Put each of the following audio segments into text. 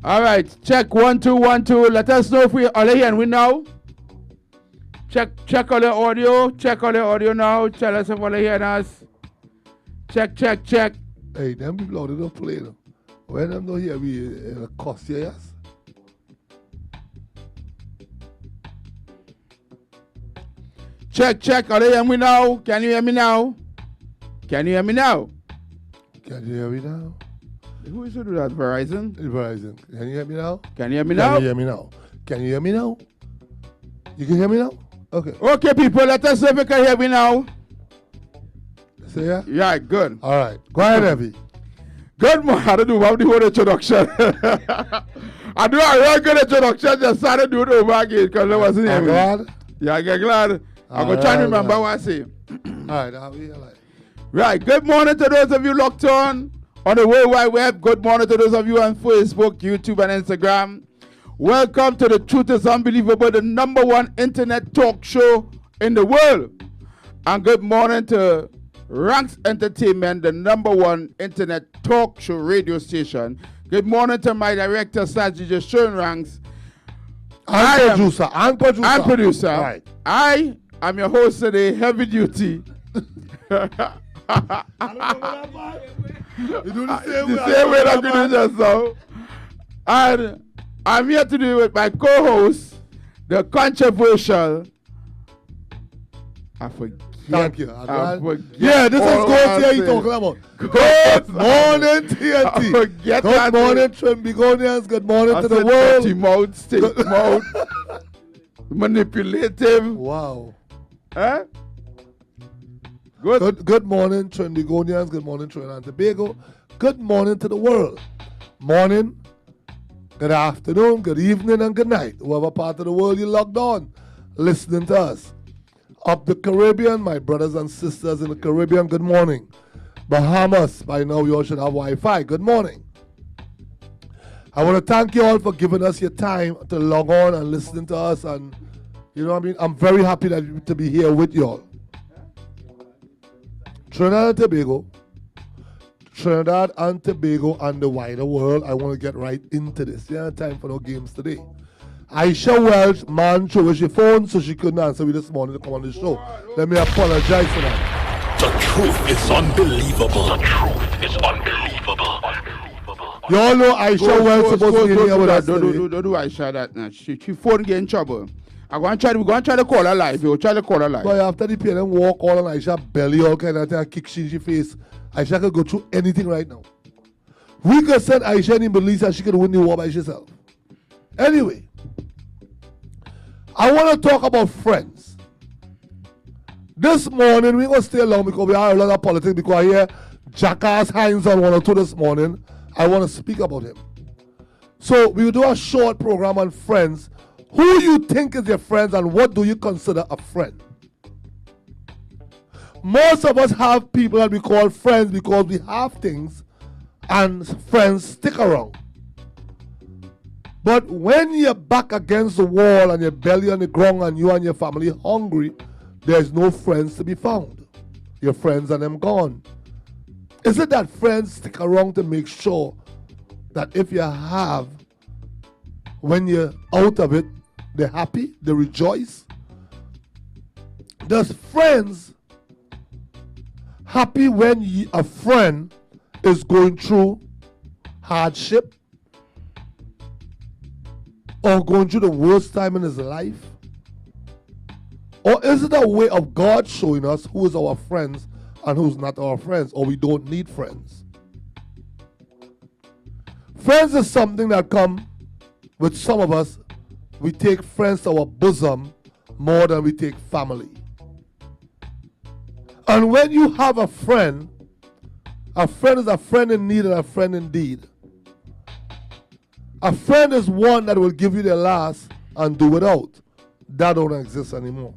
All right, check 1 2 1 2. Let us know if we are hearing we now. Check all the audio. Check all the audio now. Tell us if all hearing us. Check. Hey, them people out there don't play though. When them don't hear we cost you, yes? Check. Are they hearing me now? Can you hear me now? Can you hear me now? Can you hear me now? Who is to do that? Verizon? Verizon. Can you hear me now? Can you hear me now? Can you hear me now? Can you hear me now? You can hear me now? Okay. Okay, people, let us know if you can hear me now. Say yeah? Yeah, good. All right. Go ahead, Evie. Good morning. I don't do the whole introduction. I do a real good introduction. Just started to do it over again because I wasn't here. Glad? Yeah, I get glad. I'm going to try and remember what I say. All right. I'll be like. Right. Good morning to those of you locked on the World Wide Web. Good morning to those of you on Facebook, YouTube, and Instagram. Welcome to The Truth is Unbelievable, the #1 internet talk show in the world. And good morning to Ranks Entertainment, the #1 internet talk show radio station. Good morning to my director, Sajid Shern Ranks. And producer. Right. I am your host today, Heavy Duty. You do the same way that you do just now. And I'm here today with my co-host, the controversial. I forget. Thank you. Yeah, this is Go TNT you talking about. Good morning, TNT. Good morning, Trimbigonians. Good morning to the world. Dirty mouth, stick mouth, manipulative. Wow. Huh? Good morning, Trindigonians. Good morning, Trinidad and Tobago. Good morning to the world. Morning, good afternoon, good evening, and good night. Whoever part of the world you logged on, listening to us. Up the Caribbean, my brothers and sisters in the Caribbean, good morning. Bahamas, by now you all should have Wi-Fi. Good morning. I want to thank you all for giving us your time to log on and listening to us. And you know what I mean? I'm very happy to be here with you all. Trinidad and Tobago and the wider world, I want to get right into this. You have time for no games today. Aisha Welch, man, she was your phone, so she couldn't answer me this morning to come on the show. Let me apologize for that. The truth is unbelievable. The truth is unbelievable. You all know Aisha Welch supposed to be here with us today. Don't do Aisha that now. She phone get in trouble. We're going to try to call her live. We'll try to call her live. But after the PNM walk all on Aisha belly, all kind of thing, and kick she face, Aisha could go through anything right now. We could send Aisha in Belize and she could win the war by herself. Anyway, I want to talk about friends. This morning, we're going to stay long because we have a lot of politics because I hear Jackass Hines on 102 this morning. I want to speak about him. So we will do a short program on friends. Who you think is your friends and what do you consider a friend? Most of us have people that we call friends because we have things and friends stick around. But when you're back against the wall and your belly on the ground and you and your family hungry, there's no friends to be found. Your friends and them gone. Is it that friends stick around to make sure that if you have, when you're out of it, they're happy, they rejoice? Does friends happy when a friend is going through hardship or going through the worst time in his life? Or is it a way of God showing us who is our friends and who's not our friends, or we don't need friends? Friends is something that come with some of us. We take friends to our bosom more than we take family. And when you have a friend is a friend in need and a friend indeed. A friend is one that will give you the last and do without. That don't exist anymore.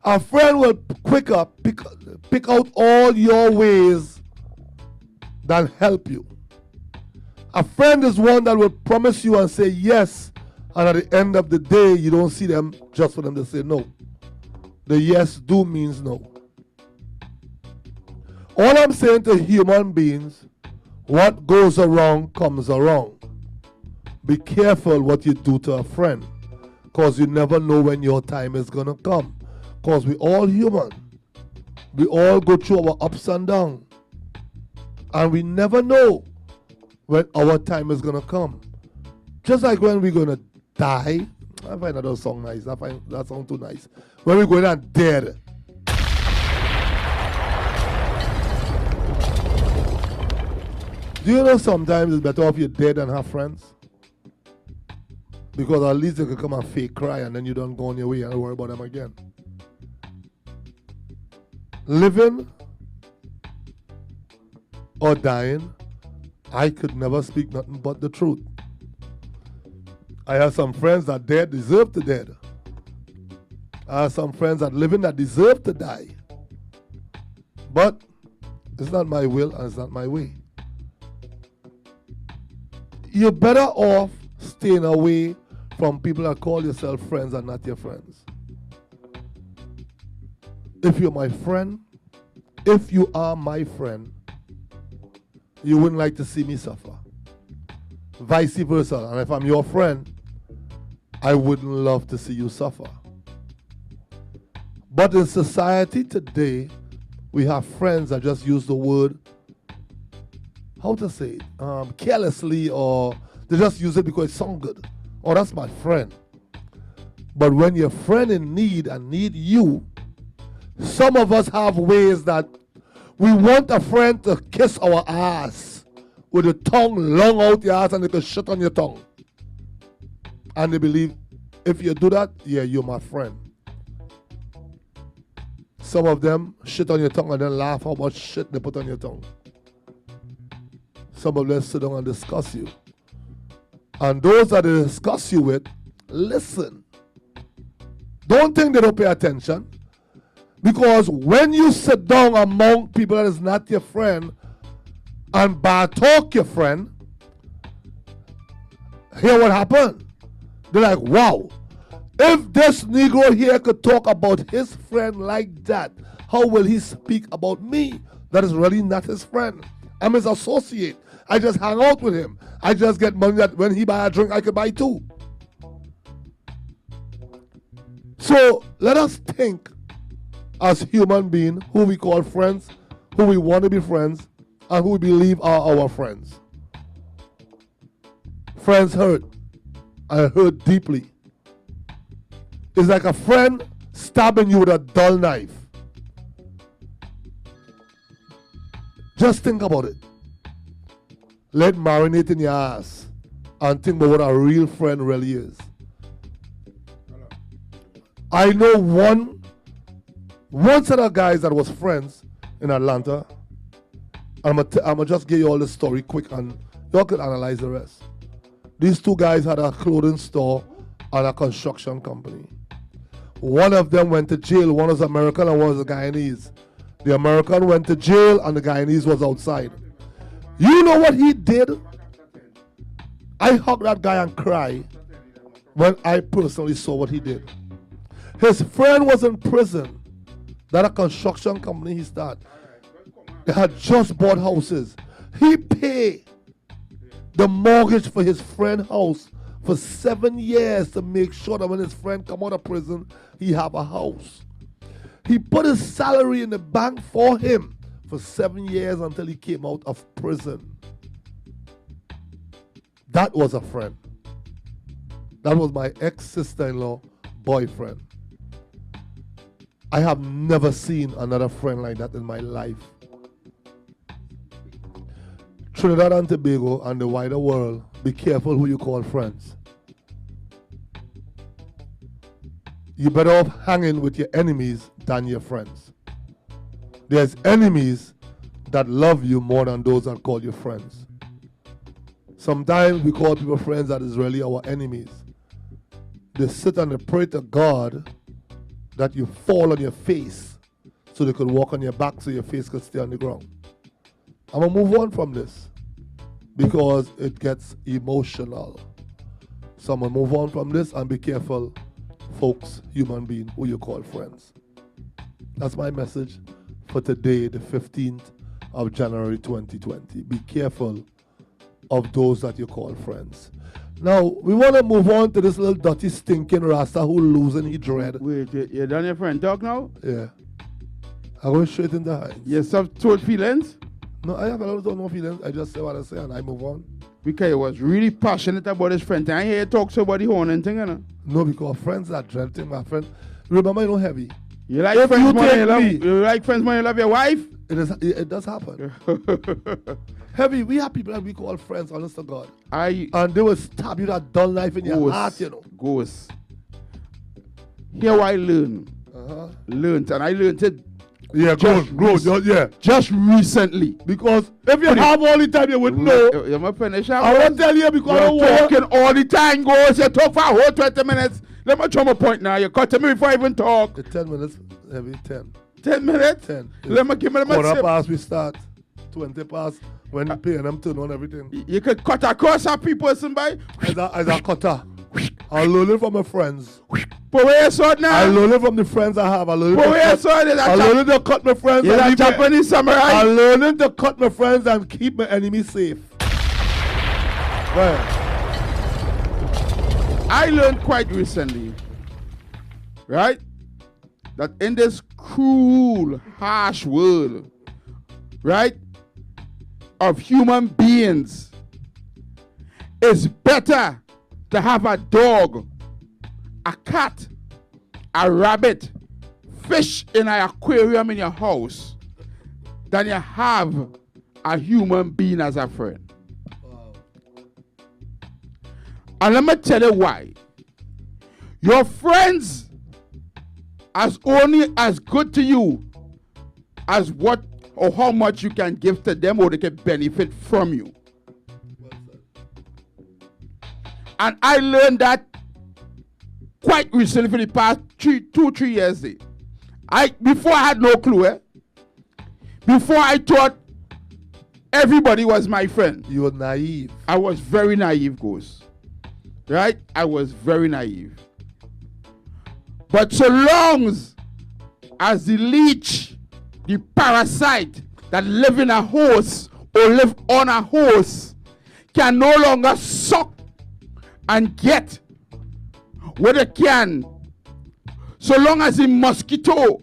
A friend will pick out all your ways than help you. A friend is one that will promise you and say yes, and at the end of the day, you don't see them just for them to say no. The yes do means no. All I'm saying to human beings, what goes around comes around. Be careful what you do to a friend, because you never know when your time is going to come. Because we all human. We all go through our ups and downs. And we never know when our time is going to come. Just like when we're going to die. I find that song nice. I find that song too nice. When we're going down dead. Do you know sometimes it's better off you're dead than have friends? Because at least they could come and fake cry and then you don't go on your way and worry about them again. Living or dying, I could never speak nothing but the truth. I have some friends that dead deserve to dead. I have some friends that living that deserve to die. But it's not my will and it's not my way. You're better off staying away from people that call yourself friends and not your friends. If you're my friend, if you are my friend, you wouldn't like to see me suffer. Vice versa. And if I'm your friend, I wouldn't love to see you suffer. But in society today, we have friends that just use the word, how to say it, carelessly, or they just use it because it sounds good. Oh, that's my friend. But when your friend in need and need you, some of us have ways that we want a friend to kiss our ass with the tongue long out your ass and they can shit on your tongue. And they believe if you do that, yeah, you're my friend. Some of them shit on your tongue and then laugh how much shit they put on your tongue. Some of them sit down and discuss you. And those that they discuss you with, listen. Don't think they don't pay attention. Because when you sit down among people that is not your friend and bad talk your friend, hear what happened. They're like, wow, if this Negro here could talk about his friend like that, how will he speak about me? That is really not his friend. I'm his associate. I just hang out with him. I just get money that when he buy a drink, I could buy too. So let us think as human beings who we call friends, who we want to be friends, and who we believe are our friends. Friends hurt. I hurt deeply. It's like a friend stabbing you with a dull knife. Just think about it. Let marinate in your ass and think about what a real friend really is. I know one set of guys that was friends in Atlanta. I'm gonna just give you all the story quick and y'all can analyze the rest. These two guys had a clothing store and a construction company. One of them went to jail. One was American and one was a Guyanese. The American went to jail and the Guyanese was outside. You know what he did? I hugged that guy and cried when I personally saw what he did. His friend was in prison. That a construction company he started. They had just bought houses. He paid the mortgage for his friend's house for 7 years to make sure that when his friend come out of prison, he have a house. He put his salary in the bank for him for 7 years until he came out of prison. That was a friend. That was my ex-sister-in-law boyfriend. I have never seen another friend like that in my life. Trinidad and Tobago and the wider world, be careful who you call friends. You're better off hanging with your enemies than your friends. There's enemies that love you more than those that call you friends. Sometimes we call people friends that is really our enemies. They sit and they pray to God that you fall on your face so they could walk on your back so your face could stay on the ground. I'm going to move on from this because it gets emotional. So I'm going to move on from this and be careful, folks, human beings, who you call friends. That's my message for today, the 15th of January 2020. Be careful of those that you call friends. Now, we want to move on to this little dirty, stinking Rasta who losing his dread. Wait, you done your friend talk now? Yeah. I go straight in the heights. You have told feelings? No, I have a lot of no feelings. I just say what I say and I move on. Because he was really passionate about his friend. I hear you talk so about the horn and thing, you know? No, because friends are dreading my friend. Remember, you know, heavy. You like If friends you more than you take love, me- you like friends more than you love your wife? It does happen. Heavy, we have people that we call friends, honest to God. And they will stab you that dull knife in your heart, you know. Ghost. Here I learn. Uh-huh. Learned, and I learned it Yeah, yeah. just recently. Because if you have all the time, you wouldn't know. You're my finish. I won't tell you because You're I talking all the time, Ghost. You talk for a whole 20 minutes. Let me show my point now. You cut to me before I even talk. 10 minutes, Heavy, 10. 10 minutes? 10. Let me give me the Quarter tip. past we start. 20 past when you pay them turn on everything. You could cut across our people, somebody. As a cutter. I learn it from my friends. But where you saw it now? I learn it from the friends I have. I learn But where you it saw it? I learn to cut my friends. You're and a leave my- Japanese samurai. I learning to cut my friends and keep my enemies safe. Right. I learned quite recently, right, that in this cruel, harsh world, right, of human beings, it's better to have a dog, a cat, a rabbit, fish in an aquarium in your house than you have a human being as a friend. And let me tell you why. Your friends are only as good to you as what or how much you can give to them or they can benefit from you. And I learned that quite recently for the past 2-3 years. Before I had no clue. Before I thought everybody was my friend. You were naive. I was very naive, Ghost. Right? I was very naive. But so long as the leech, the parasite that live in a horse or live on a horse can no longer suck and get what it can, so long as the mosquito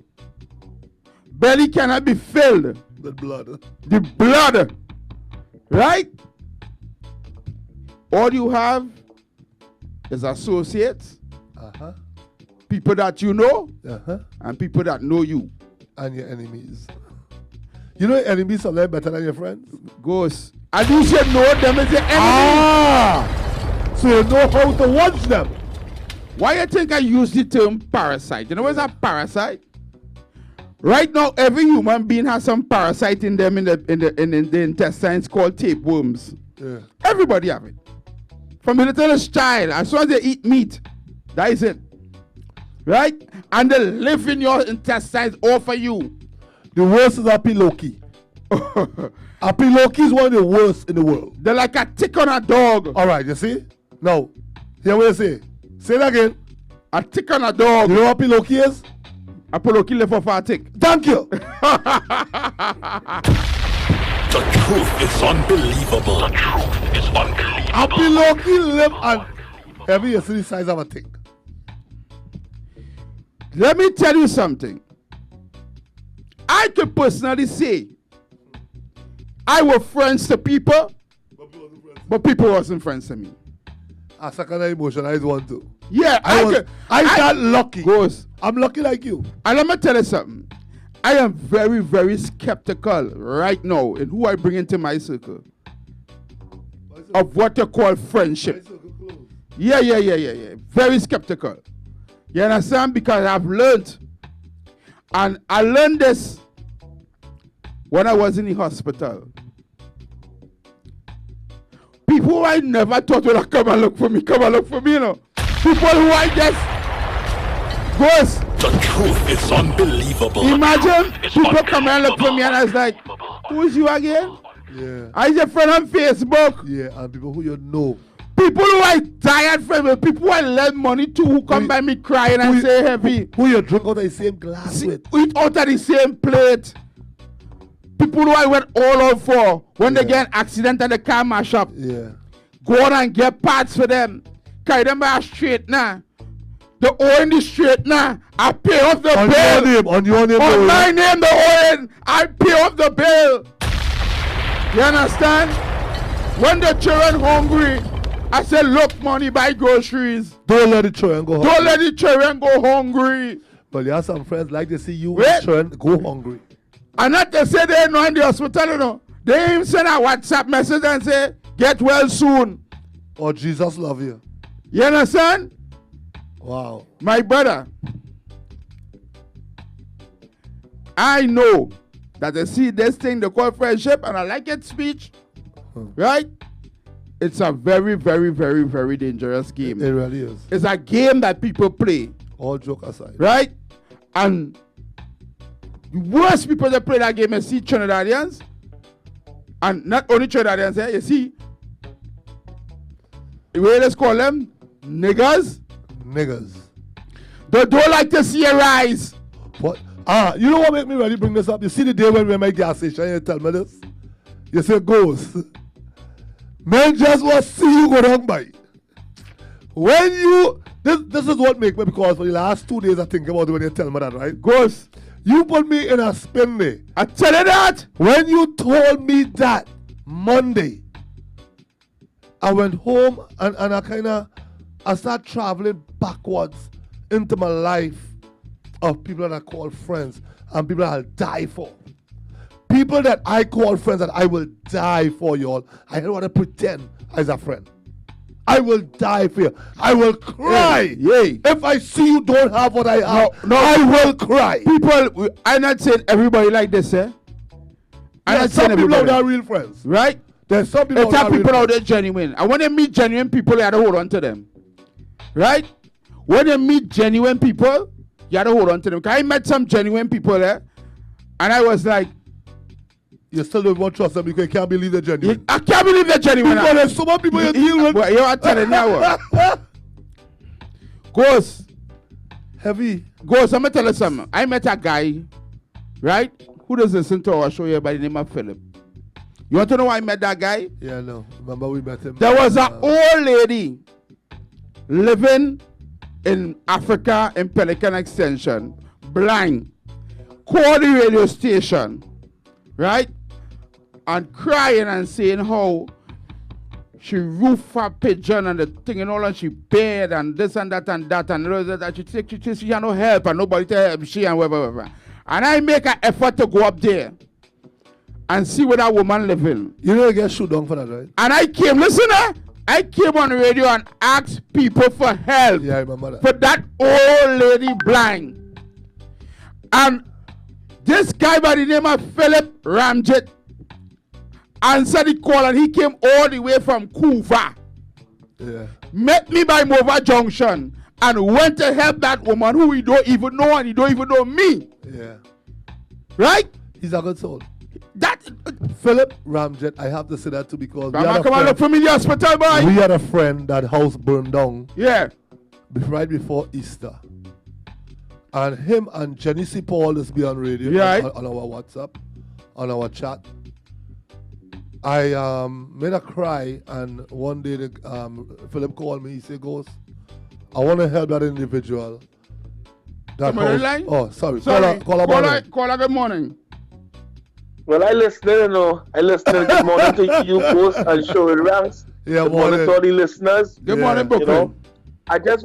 belly cannot be filled, The blood. the blood, right? All you have is associates, Uh-huh. people that you know, Uh-huh. and people that know you. And your enemies. You know your enemies are better than your friends? Ghost. At least you know them as your enemy. Ah! So you know how to watch them. Why you think I use the term parasite? You know what's a parasite? Right now, every human being has some parasite in them in the intestines called tapeworms. Yeah. Everybody have it. From the littlest child, as soon as they eat meat, that is it. Right? And they live in your intestines all for you. The worst is Apiloki. Apiloki is one of the worst in the world. They're like a tick on a dog. All right, you see? Now, hear what I say. Say it again. A tick on a dog. You know what Apiloki is? Apollo kill for a tick. Thank you. The truth is unbelievable. The truth is unbelievable. Apiloki live and every you see the size of a tick. Let me tell you something. I could personally say I was friends to people, but people wasn't friends to me. A second emotionalized one too. Yeah, I got lucky. Ghost. I'm lucky like you. And let me tell you something. I am very, very skeptical right now in who I bring into my circle of what you call friendship. Yeah. Very skeptical. You understand? Because I've learned, and I learned this when I was in the hospital. People who I never thought would come and look for me, you know. People who I just, Ghost. The truth is unbelievable. Imagine people come and look for me and I was like, who is you again? Yeah. I your friend on Facebook. Yeah, and people who you know. People who I tired from, people who I lend money to who come by me crying and say heavy. Who you drink out of the same glass with. Eat out of the same plate. People who I went all out for when they Yeah. get an accident and the car mash up. Yeah. Go on and get parts for them. Carry them by a straightener. The oil in the straightener. I pay off the On bill. your name, on your name. On no, my name, the oil. I pay off the bill. You understand? When the children hungry, I say, look, money, buy groceries. Don't let the children go home. Don't let the children go hungry. But you have some friends like to see you Wait. and children go hungry. And not to say they know in the hospital, you know. They even send a WhatsApp message and say, get well soon. Or Jesus love you. You understand? Wow. My brother, I know that I see this thing they call friendship, and I like it speech, right? It's a very, very, very, very dangerous game. It really is. It's a game that people play, All joke aside. right? And the worst people that play that game is see Trinidadians, and not only Trinidadians, you see, the way let's call them, niggers, Niggas. they don't like to see a rise. What? You know what make me ready bring this up? You see the day when we were at my gas station and you tell me this? You say, Ghost, men just want to see you go down by. When you, this is what make me, because for the last 2 days I think about it when you tell me that, right? Ghost, You put me in a spin day. I tell you that. When you told me that Monday, I went home and I started traveling backwards into my life of people that I call friends and people that I'll die for. People that I call friends that I will die for, y'all. I don't want to pretend as a friend. I will die for you. I will cry. Yay. If I see you don't have what I have, No. I will cry. People, I'm not saying everybody like this, eh? I'm not There's saying some people out everybody. there are real friends. Right? There's some people It's out have there are people real out there genuine. And when they meet genuine people, you have to hold on to them. Right? When they meet genuine people, you have to hold on to them. 'Cause I met some genuine people there, and I was like, You still don't want to trust them because you can't believe they're genuine. I can't believe they're genuine. Because there's so many people you deal with. Well, you are telling now. Ghost, Heavy. I'm going to tell you something. I met a guy, right, who does listen to our show here by the name of Philip. You want to know why I met that guy? Yeah, no. Remember we met him. There was an old lady living in Africa in Pelican Extension, blind, called the radio station, right, and crying and saying how she roofed her pigeon and the thing and all, and she bed and this and that and that and that. She had no help and nobody to help she and whatever. And I make an effort to go up there and see where that woman living. You don't get shoot down for that, right? And I came, I came on the radio and asked people for help Yeah, I remember that. for that old lady blind. And this guy by the name of Philip Ramjet answered the call, and he came all the way from Kuva, Yeah. met me by Mova Junction, and went to help that woman who we don't even know, and he don't even know me. Yeah. Right? He's a good soul. That Philip Ramjet, I have to say that too because we come had, on, look a for me in the hospital, boy. friend, we had a friend that house burned down Yeah. right before Easter. And him and Jenny C. Paul is be on radio Yeah. on our WhatsApp, on our chat. I made a cry, and one day Philip called me. He said, Ghost, I want to help that individual. That Come on the line? Oh, sorry. Sorry. Call her. Call her good morning. Well, I listen, you know. I listen. Good morning to you, Ghost, and Show It Ranks. Yeah, Good morning to all the listeners. Good Yeah. morning, You Brooklyn. know, I just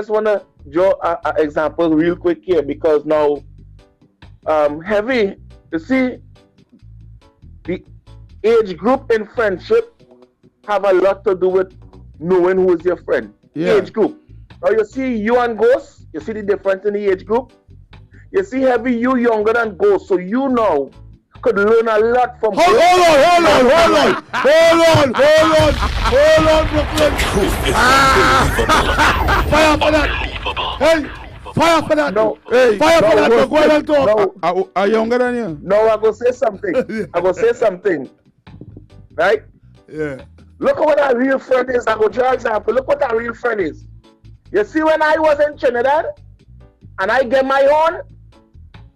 wanna draw an example real quick here because now, Heavy, you see, the age group in friendship have a lot to do with knowing who is your friend. Yeah. Age group. Now you see you and Ghost, you see the difference in the age group. You see, Heavy, you younger than Ghost, so you know could learn a lot from Hold Ghost. on, Brooklyn. Truth is unbelievable. Fire for that. Unbelievable. Hey, fire for that. No. Hey, Fire for no, that. no, Go ahead and talk. No, are you younger than you? no, I go say something. I go say something. Right? Yeah. Look at what a real friend is. I go draw an example. Look what a real friend is. You see, when I was in Trinidad and I get my own,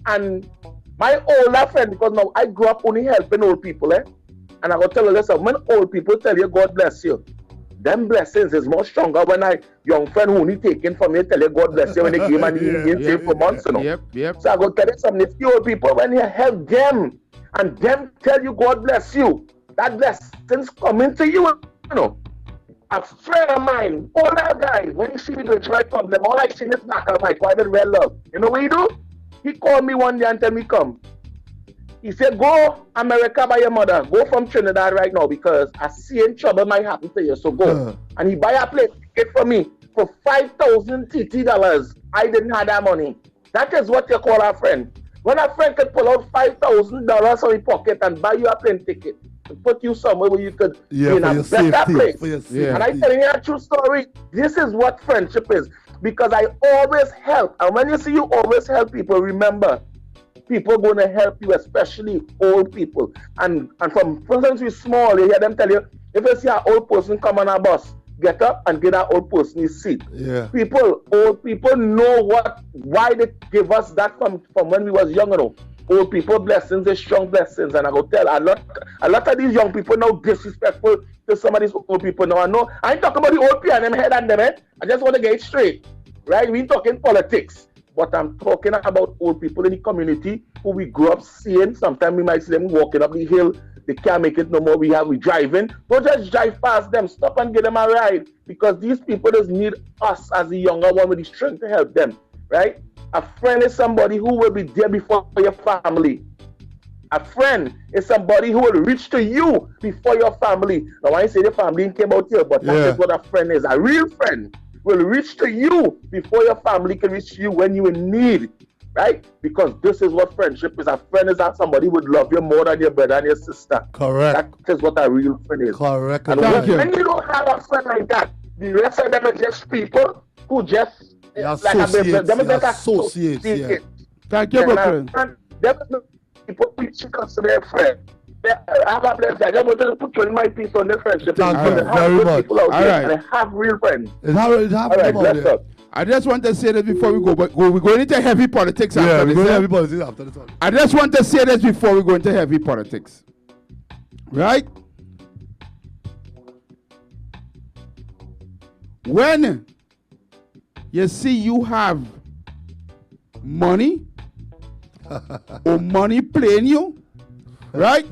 and My older friend, because now I grew up only helping old people, And I go tell you, listen, when old people tell you God bless you, them blessings is more stronger when I young friend who only taking from you tell you God bless you when they give and he ain't saved for months, Yep. So I go tell you something, if you old people, when you help them and them tell you God bless you, that blessings coming to you, A friend of mine, older guy, when he see me doing right problem, all I see is knock on my quiet well love. You know what he do? He called me one day and tell me come. He said, go America by your mother. Go from Trinidad right now because I see in trouble might happen to you. So go. And he buy a plane ticket for me for $5,000 TT. I didn't have that money. That is what you call a friend. When a friend can pull out $5,000 from his pocket and buy you a plane ticket to put you somewhere where you could be in a better place. And I tell you a true story. This is what friendship is. Because I always help. And when you see you always help people, remember, people going to help you, especially old people. And from since we're small, you hear them tell you, if you see an old person come on a bus, get up and get that old person his seat. Yeah. Old people know why they give us that from when we was younger. Old people blessings is strong blessings. And I go tell a lot of these young people now disrespectful to some of these old people now. I ain't talking about the old PNM head and them, I just want to get it straight. Right? We ain't talking politics. But I'm talking about old people in the community who we grew up seeing. Sometimes we might see them walking up the hill. They can't make it no more. We driving. Don't just drive past them. Stop and give them a ride. Because these people just need us as the younger one with the strength to help them. Right? A friend is somebody who will be there before your family. A friend is somebody who will reach to you before your family. Now, I say the family came out here, but that is what a friend is. A real friend will reach to you before your family can reach you when you're in need, right? Because this is what friendship is. A friend is that somebody would love you more than your brother and your sister. Correct. That is what a real friend is. Correct. And when you don't have a friend like that, the rest of them are just people who just associates. Yeah. Thank you, Brooklyn. Them people which you consider a friend. I have a blessing. I just want to put 20 piece on the friendship. Thank you very much. All right. And I have real friends. I just want to say this before we go, but we're going into heavy politics after this. We're going heavy politics after this one. I just want to say this before we go into heavy politics. Right? When you see you have money or money playing you, right?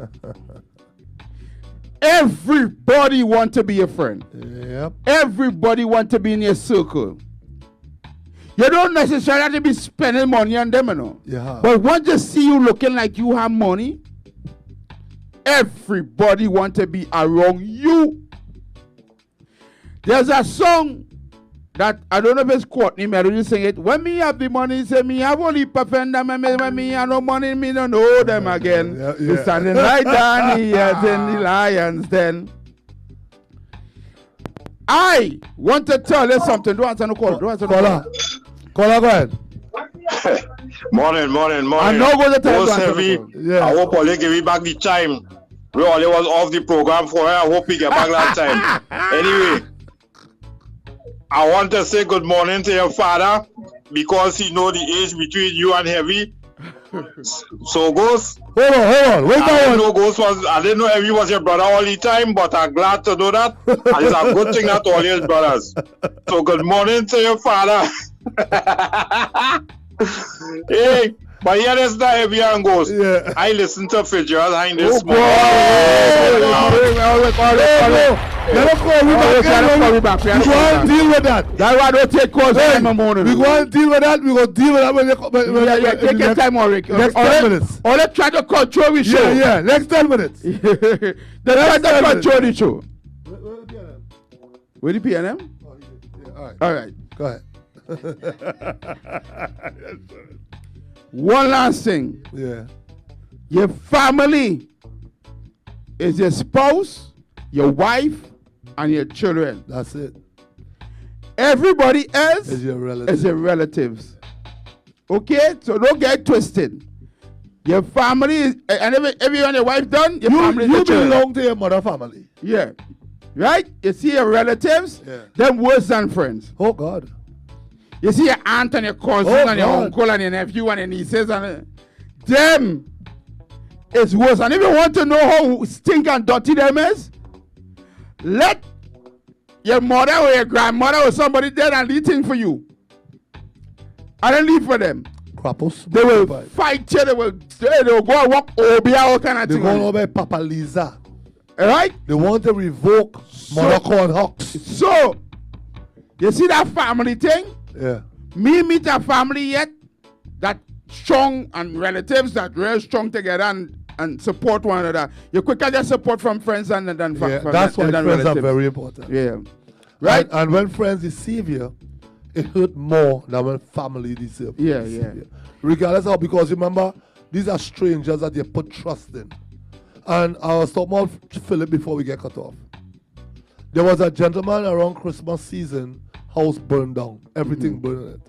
Everybody want to be a friend. Yep. Everybody want to be in your circle. You don't necessarily have to be spending money on them, you know. Yeah. But once they see you looking like you have money, everybody want to be around you. There's a song that I don't know if it's Courtney Melody sing it. When me have the money, say me have only perfect them. When me have no money, me don't know them again. We standing right down here in the Lions Den. I want to tell you something. Don't answer no call. Caller, go ahead. Morning. I'm not going to tell you. Heavy. Yeah. I hope Oli give me back the time. We only was off the program for her. I hope he get back last time. Anyway, I want to say good morning to your father because he know the age between you and Heavy. So Ghost. Hold on. Wait I didn't know Heavy was your brother all the time, but I'm glad to know that. And it's a good thing that all his brothers. So good morning to your father. Hey, but here is the Heavy and Ghost. Yeah. I listen to Fitzgerald and this morning. Let call me back. We go and deal with that. That's why I don't take calls in the morning. We go and deal with that. We go deal with that take your time, Ulrich. Next 10 minutes. Or let's try to control the show. Yeah. Next 10 minutes. Let's try to control the show. Where the PNM? All right. Go ahead. One last thing. Yeah. Your family is your spouse, your wife, and your children. That's it. Everybody else is your relatives. Okay? So don't get twisted. Your family is, and everyone your wife done, your family is your children. You belong to your mother family. Yeah. Right? You see your relatives, them worse than friends. Oh, God. You see your aunt and your cousin and your uncle and your nephew and your nieces and them is worse. And if you want to know how stink and dirty them is, let your mother or your grandmother or somebody dead and eating for you. I don't leave for them. Krampus. They will fight you. They will go and walk over all kind of They thing. go over Papa Lisa. All right? They want to revoke Morocco and Hawks. So, you see that family thing? Yeah. Me meet a family yet that strong and relatives that real strong together and support one another. You quicker get support from friends than from That's why than friends relatives. are very important. Yeah. Right? And when friends deceive you, it hurt more than when family deceive you. Yeah, yeah. Regardless of, because remember, these are strangers that you put trust in. And I was talking about Philip before we get cut off. There was a gentleman around Christmas season, house burned down, everything burned in it.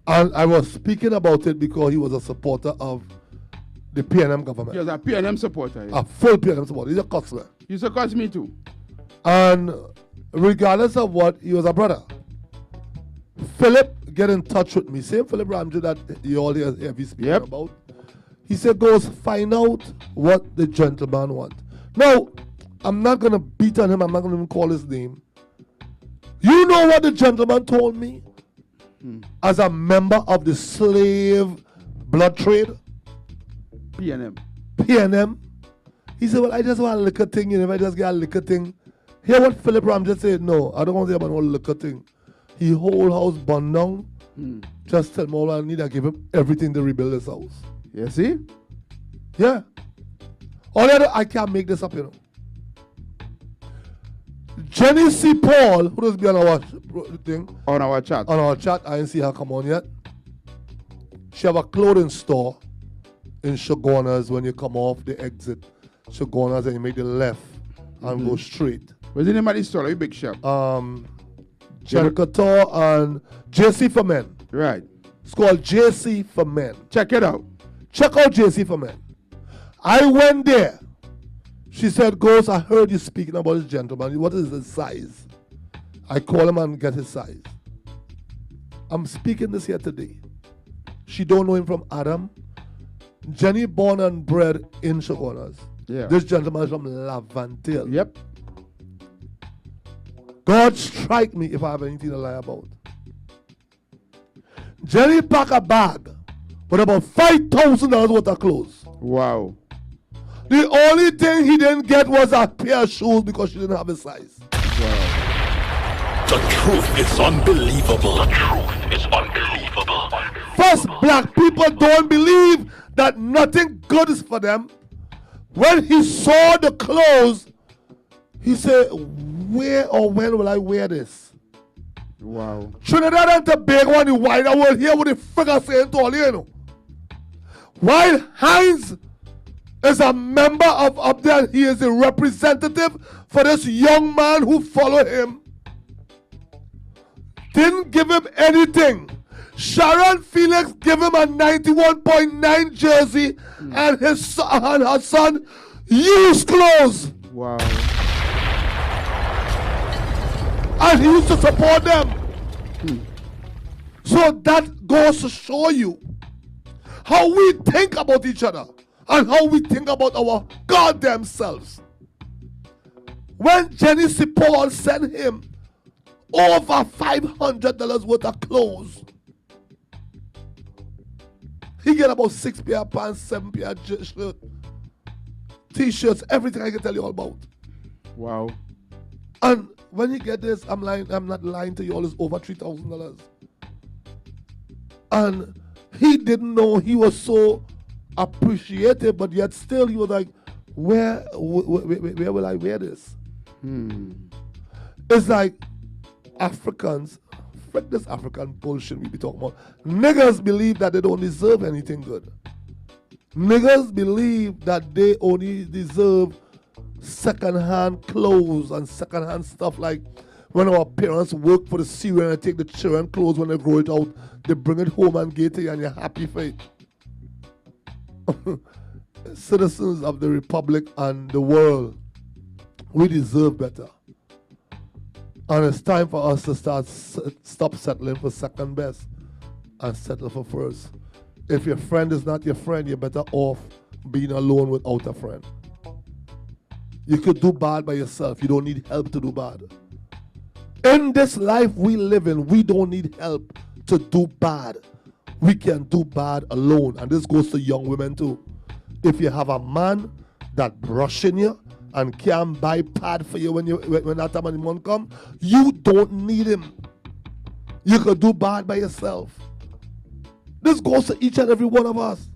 And I was speaking about it because he was a supporter of the PNM government. He was a PNM supporter. Yeah. A full PNM supporter. He's a customer. You support me too. And regardless of what, he was a brother. Philip get in touch with me. Same Philip Ramsey that you all hear me speaking about. He said, "Goes find out what the gentleman want." Now, I'm not gonna beat on him. I'm not gonna even call his name. You know what the gentleman told me? As a member of the slave blood trade, PNM. He said, "Well, I just want a liquor thing. You know, if I just get a liquor thing." Hear what Philip Ramsey said? No, I don't want to say about no liquor thing. He whole house burned down. Just tell me all I need. I give him everything to rebuild his house. You see? Yeah. I can't make this up, you know. Jenny C. Paul, who does be on our thing? On our chat. On our chat. I didn't see her come on yet. She have a clothing store in Shogunas. When you come off the exit Shogunas and you make the left and go straight. What's the name of the store? A big shop. Jericho and JC for Men. Right. It's called JC for Men. Check it out. Check out JC for Men. I went there. She said, "Ghost, I heard you speaking about this gentleman. What is his size?" I call him and get his size. I'm speaking this here today. She don't know him from Adam. Jenny born and bred in Shogunas. Yeah. This gentleman is from Laventille. Yep. God strike me if I have anything to lie about. Jenny packed a bag with about $5,000 worth of clothes. Wow. The only thing he didn't get was a pair of shoes because she didn't have a size. The truth is unbelievable. The truth is unbelievable. First, black people don't believe that nothing good is for them. When he saw the clothes, he said, "Where or when will I wear this?" Wow. Trinidad and Tobago and the wider world here with the figure saying to all you know. While Hines is a member of up there, he is a representative for this young man who followed him. Didn't give him anything. Sharon Felix gave him a 91.9 jersey and her son used clothes. Wow. And he used to support them. So that goes to show you how we think about each other and how we think about our goddamn selves. When Jenny C. Paul sent him over $500 worth of clothes, he get about 6 pair of pants, 7 pair of shirts, t-shirts, everything I can tell you all about. Wow. And when you get this, I'm not lying to you all, it's over $3,000. And he didn't know he was so appreciative, but yet still he was like, where will I wear this? It's like Africans, frick this African bullshit we be talking about. Niggas believe that they don't deserve anything good. Niggas believe that they only deserve second-hand clothes and second-hand stuff, like when our parents work for the Syrian and take the children clothes when they grow it out, they bring it home and get it and you're happy for it. Citizens of the Republic and the world, we deserve better. And it's time for us to stop settling for second best and settle for first. if your friend is not your friend, you're better off being alone without a friend. You could do bad by yourself. You don't need help to do bad. In this life we live in, we don't need help to do bad. We can do bad alone. And this goes to young women too. If you have a man that brushing you and can buy pad for you when that time of the month come, you don't need him. You could do bad by yourself. This goes to each and every one of us.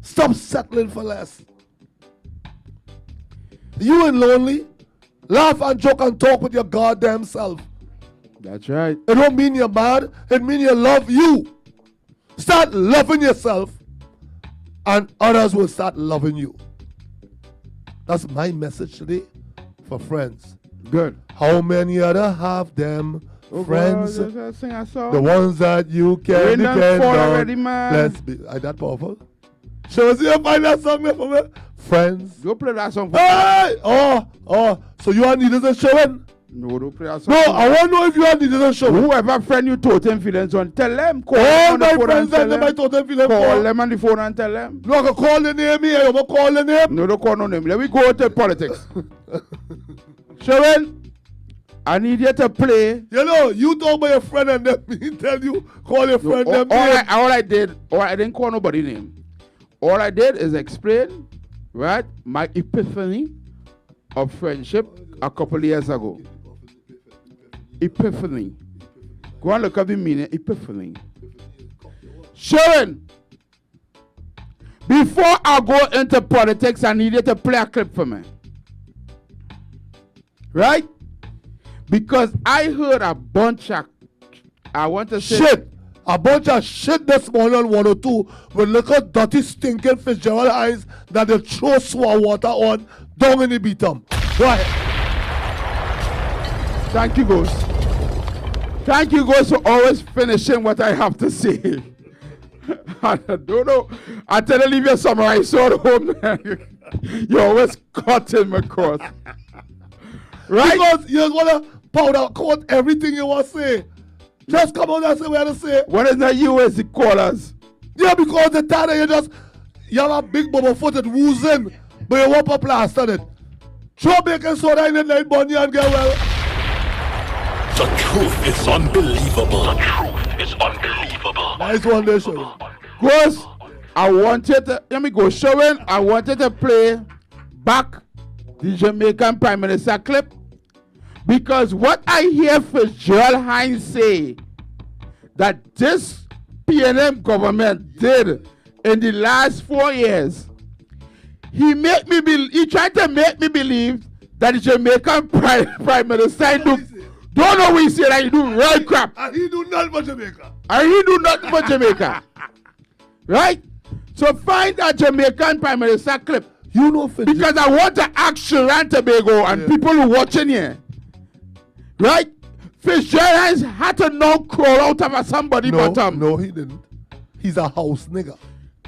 Stop settling for less. You ain't lonely. Laugh and joke and talk with your goddamn self. That's right. It don't mean you're mad. It means you love you. Start loving yourself and others will start loving you. That's my message today for friends. Good. How many other have them friends? God, sing a song. The ones that you can Rain done depend fall on. already, man. Let's be. Is that powerful? So see you find that song there for me? Friends. Go play that song for Hey! Oh. So you are needed a showing? No, don't play that song. No, I want to know if you are needed a showing. Whoever friend you totem feelings on, tell them. Call All them on my the phone friends and tell that my them. total feeling Call for. them on the phone and tell them. No, I can call the name here. You want to call the name? No, don't call no name. Let me go to politics. Sharon, I need you to play. You know, you talk about your friend and then me tell you, call your friend them name. All I didn't call nobody name. All I did is explain, right, my epiphany of friendship a couple of years ago. Epiphany. Go and look up the meaning, epiphany. Sharon, before I go into politics, I need you to play a clip for me. Right? Because I heard a bunch of, I want to say, Shit. A bunch of shit this morning on 102 with little dirty stinking Fitzgerald eyes that they throw swan water on down in the beatum. Go ahead. Thank you, Ghost. Thank you, Ghost, for always finishing what I have to say. I don't know. I tell you, leave your summarize so home. You always cutting my cross. Right? Because you want to powder coat everything you want to say. Just come on and say what you have to say. What is not you as the callers? Yeah, because the time that you have a big bubble footed woozing, but you want to plaster it. Throw baking soda in the night, bunny, and get well. The truth is unbelievable. The truth is unbelievable. Nice one there, Sharon. Ghost, I wanted to, let me go, Sharon, I wanted to play back the Jamaican Prime Minister clip. Because what I hear Fitzgerald Hines say that this PNM government did in the last 4 years, he tried to make me believe that the Jamaican Prime Minister don't know what he said, that he do real crap. And he do nothing for Jamaica. And he do nothing for Jamaica. Right? So find that Jamaican Prime Minister clip. You know Fitzgerald. Because I want to ask Sharon Tobago and people who watching here. Right? Fitzgerald had to now crawl out of somebody bottom. No, he didn't. He's a house nigga.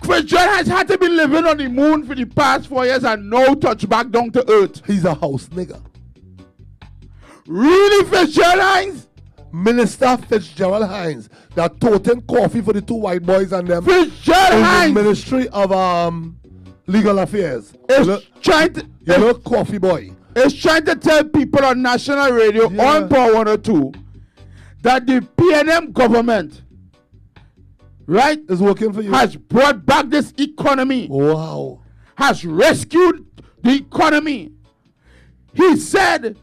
Fitzgerald had to be living on the moon for the past 4 years and no touch back down to earth. He's a house nigga. Really, Fitzgerald? Minister Fitzgerald Hines that toting coffee for the two white boys and them Fitzgerald in the Hines Ministry of Legal Affairs. is trying to, You look coffee boy. is trying to tell people on national radio on Power 102 that the PNM government, right, Is working for you. has brought back this economy, Wow. has rescued the economy. He said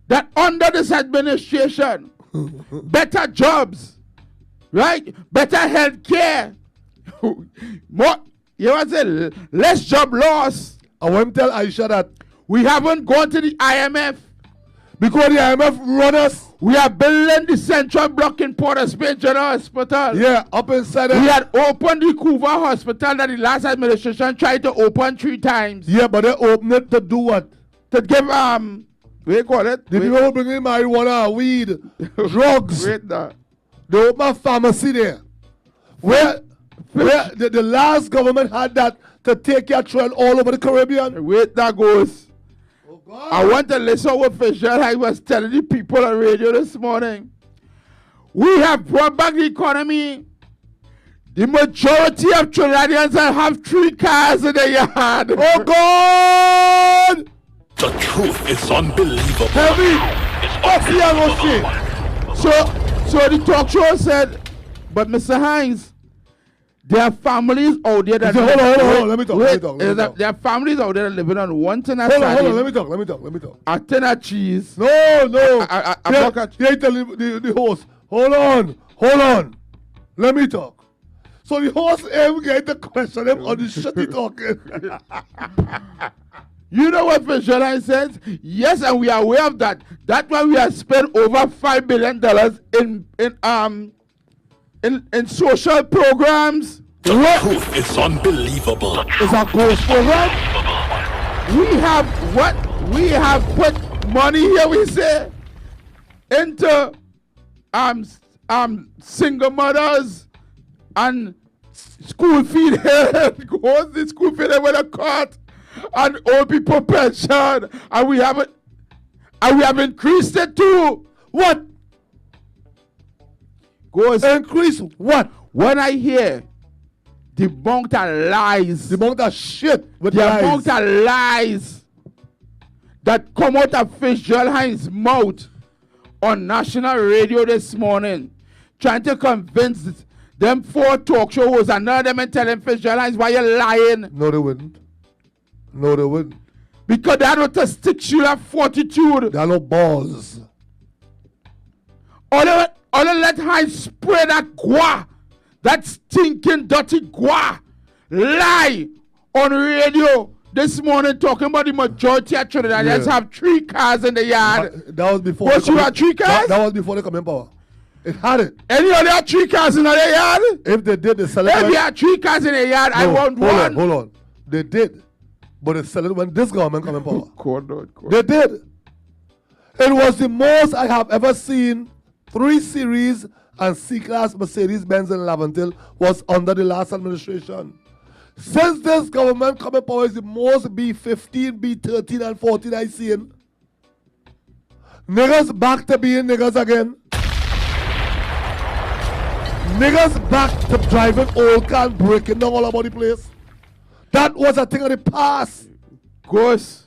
that under this administration, better jobs, right, better health care, more, you want to say less job loss. I want to tell Aisha that We haven't gone to the IMF. because the IMF run us. We are building the central block in Port-au-Prince General Hospital. Yeah, up inside We there. had opened the Couva Hospital that the last administration tried to open 3 times. Yeah, but they open it to do what? To give, what do you call it? The people who bring in marijuana, weed, drugs. Wait, no. They open a pharmacy there. Where the last government had that to take your trail all over the Caribbean. Wait, that goes. Oh God. I want to listen what Fitzgerald was telling the people on radio this morning. We have brought back the economy. The majority of Trinidadians have 3 cars in their yard. Oh God! The truth is unbelievable. Heavy! What's the other shit? So the talk show said, but Mr. Hines, there are families out there that... Hold on. Let me talk. There are families out there living on 1 ton of Hold on. sardine, Let me talk. a ton of cheese. No. I They tell the host. Hold on. Let me talk. So the host get the question him on the shit he talking. You know what Fisherline says? Yes, and we are aware of that. That's why we have spent over $5 billion in social programs. The truth is unbelievable. It's a ghost program. We have put money here, we say, into single mothers and school feed goes the school feed with a cart and old people pension, and we have increased it to What? goes Increase what? when I hear the amount of lies, The amount of shit with the lies. amount of lies that come out of Fitzgerald Hines' mouth on national radio this morning, trying to convince them 4 talk show hosts and none of them and telling Fitzgerald Hines why you're lying. No, they wouldn't. Because they had no testicular fortitude. There are no balls. All they let Hines spray that gua, that stinking dirty gua, lie on radio this morning talking about the majority of Trinidadians have 3 cars in the yard. That was before. What, you had 3 cars? That was before they come in power. It had it. Any other had 3 cars in their yard? If they did, they sell it. If you had 3 cars in the yard, I want one. Hold on. They did. But they sell it when this government come in power. God. They did. It was the most I have ever seen. 3 Series and C-Class Mercedes-Benz in Laventille was under the last administration. Since this government come in power, is the most B15, B13 and 14 I seen. Niggas back to being niggas again. Niggas back to driving old car and breaking down all about the place. That was a thing of the past. Ghost.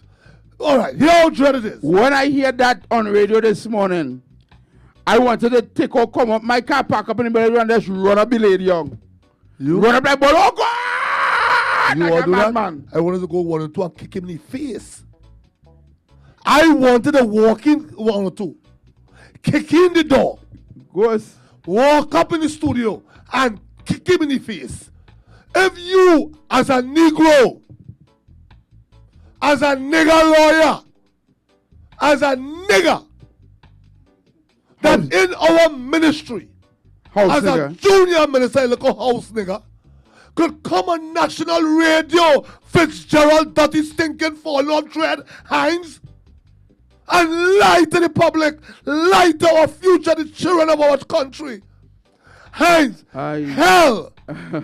All right, here how dread it is. When I hear that on radio this morning, I wanted to take out, come up, my car, park up in the middle and just run up the lady young. You? Run up like, but oh God! You Like want a to do that? madman. I wanted to go 1 and 2 and kick him in the face. I wanted to walk in 1 or 2, kick in the door, Ghost. walk up in the studio and kick him in the face. If you, as a Negro, as a nigger lawyer, as a nigger, that in our ministry, House as a nigga. junior minister, look a house nigga, could come on national radio, Fitzgerald, dirty, stinking, fallen off dread, Hines, and lie to the public, lie to our future, the children of our country. Hines, hell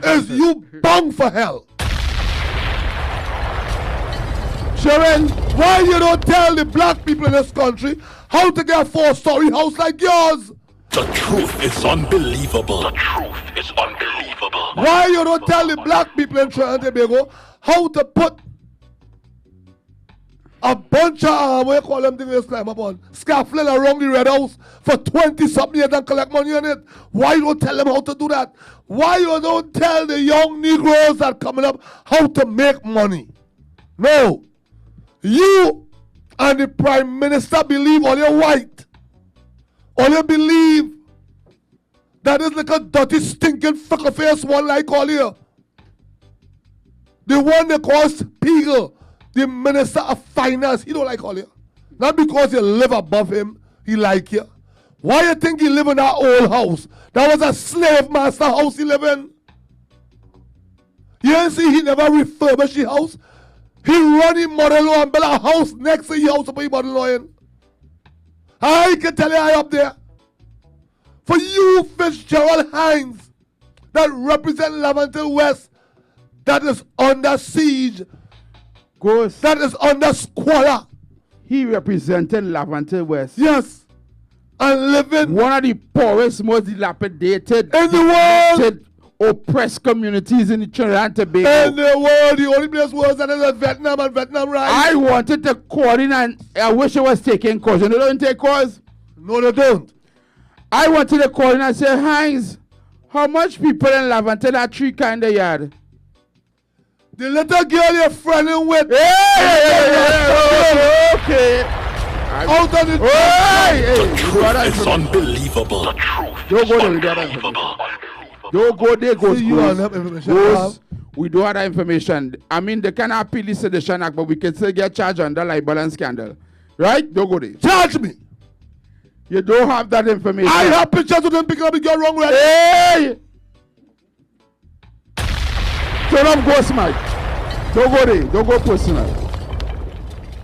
is you bound for hell. Sharon, why you don't tell the black people in this country how to get a 4-story house like yours? The truth is unbelievable. The truth is unbelievable. Why you don't tell the black people in Trinidad and Tobago how to put a bunch of, what you call them things climb up on, scaffolding around the Red House for 20-something years and collect money on it? Why you don't tell them how to do that? Why you don't tell the young Negroes that coming up how to make money? No. You and the Prime Minister believe all you're white. All you believe that is like a dirty, stinking, fucker face one like all you. The one that calls Spiegel, the Minister of Finance, he don't like all you. Not because you live above him, he like you. Why you think he live in that old house? That was a slave master house he live in. You didn't see he never refurbished the house? He run his mother-in-law and build a house next to your house to put his mother-in-law in. I can tell you I up there. For you, Fitzgerald Hines, that represent Laventille West, that is under siege, Ghost. that is under squalor. He represented Laventille West. Yes. And living One of the poorest, most dilapidated in the world. oppressed communities in Trinidad and Tobago. In the world, the only place was that is Vietnam and Vietnam right. I wanted to call in and I wish I was taking calls. You know, they don't take calls. No, they don't. I wanted to call in and say, Heinz, how much people in Laventille that tree kind of yard? The little girl you're friending with. Okay. Out of the The truth is unbelievable. The truth Don't is go there with that unbelievable. Don't go there, goes. See, you are not information. Goes. We don't have that information. I mean, they can appeal the Sedition Act, but we can still get charged under libel and scandal. Right? Don't go there. Charge me. You don't have that information. I have pictures of them picking up the girl wrong right. Hey! Turn off Ghost Mike. Don't go there. Don't go personal.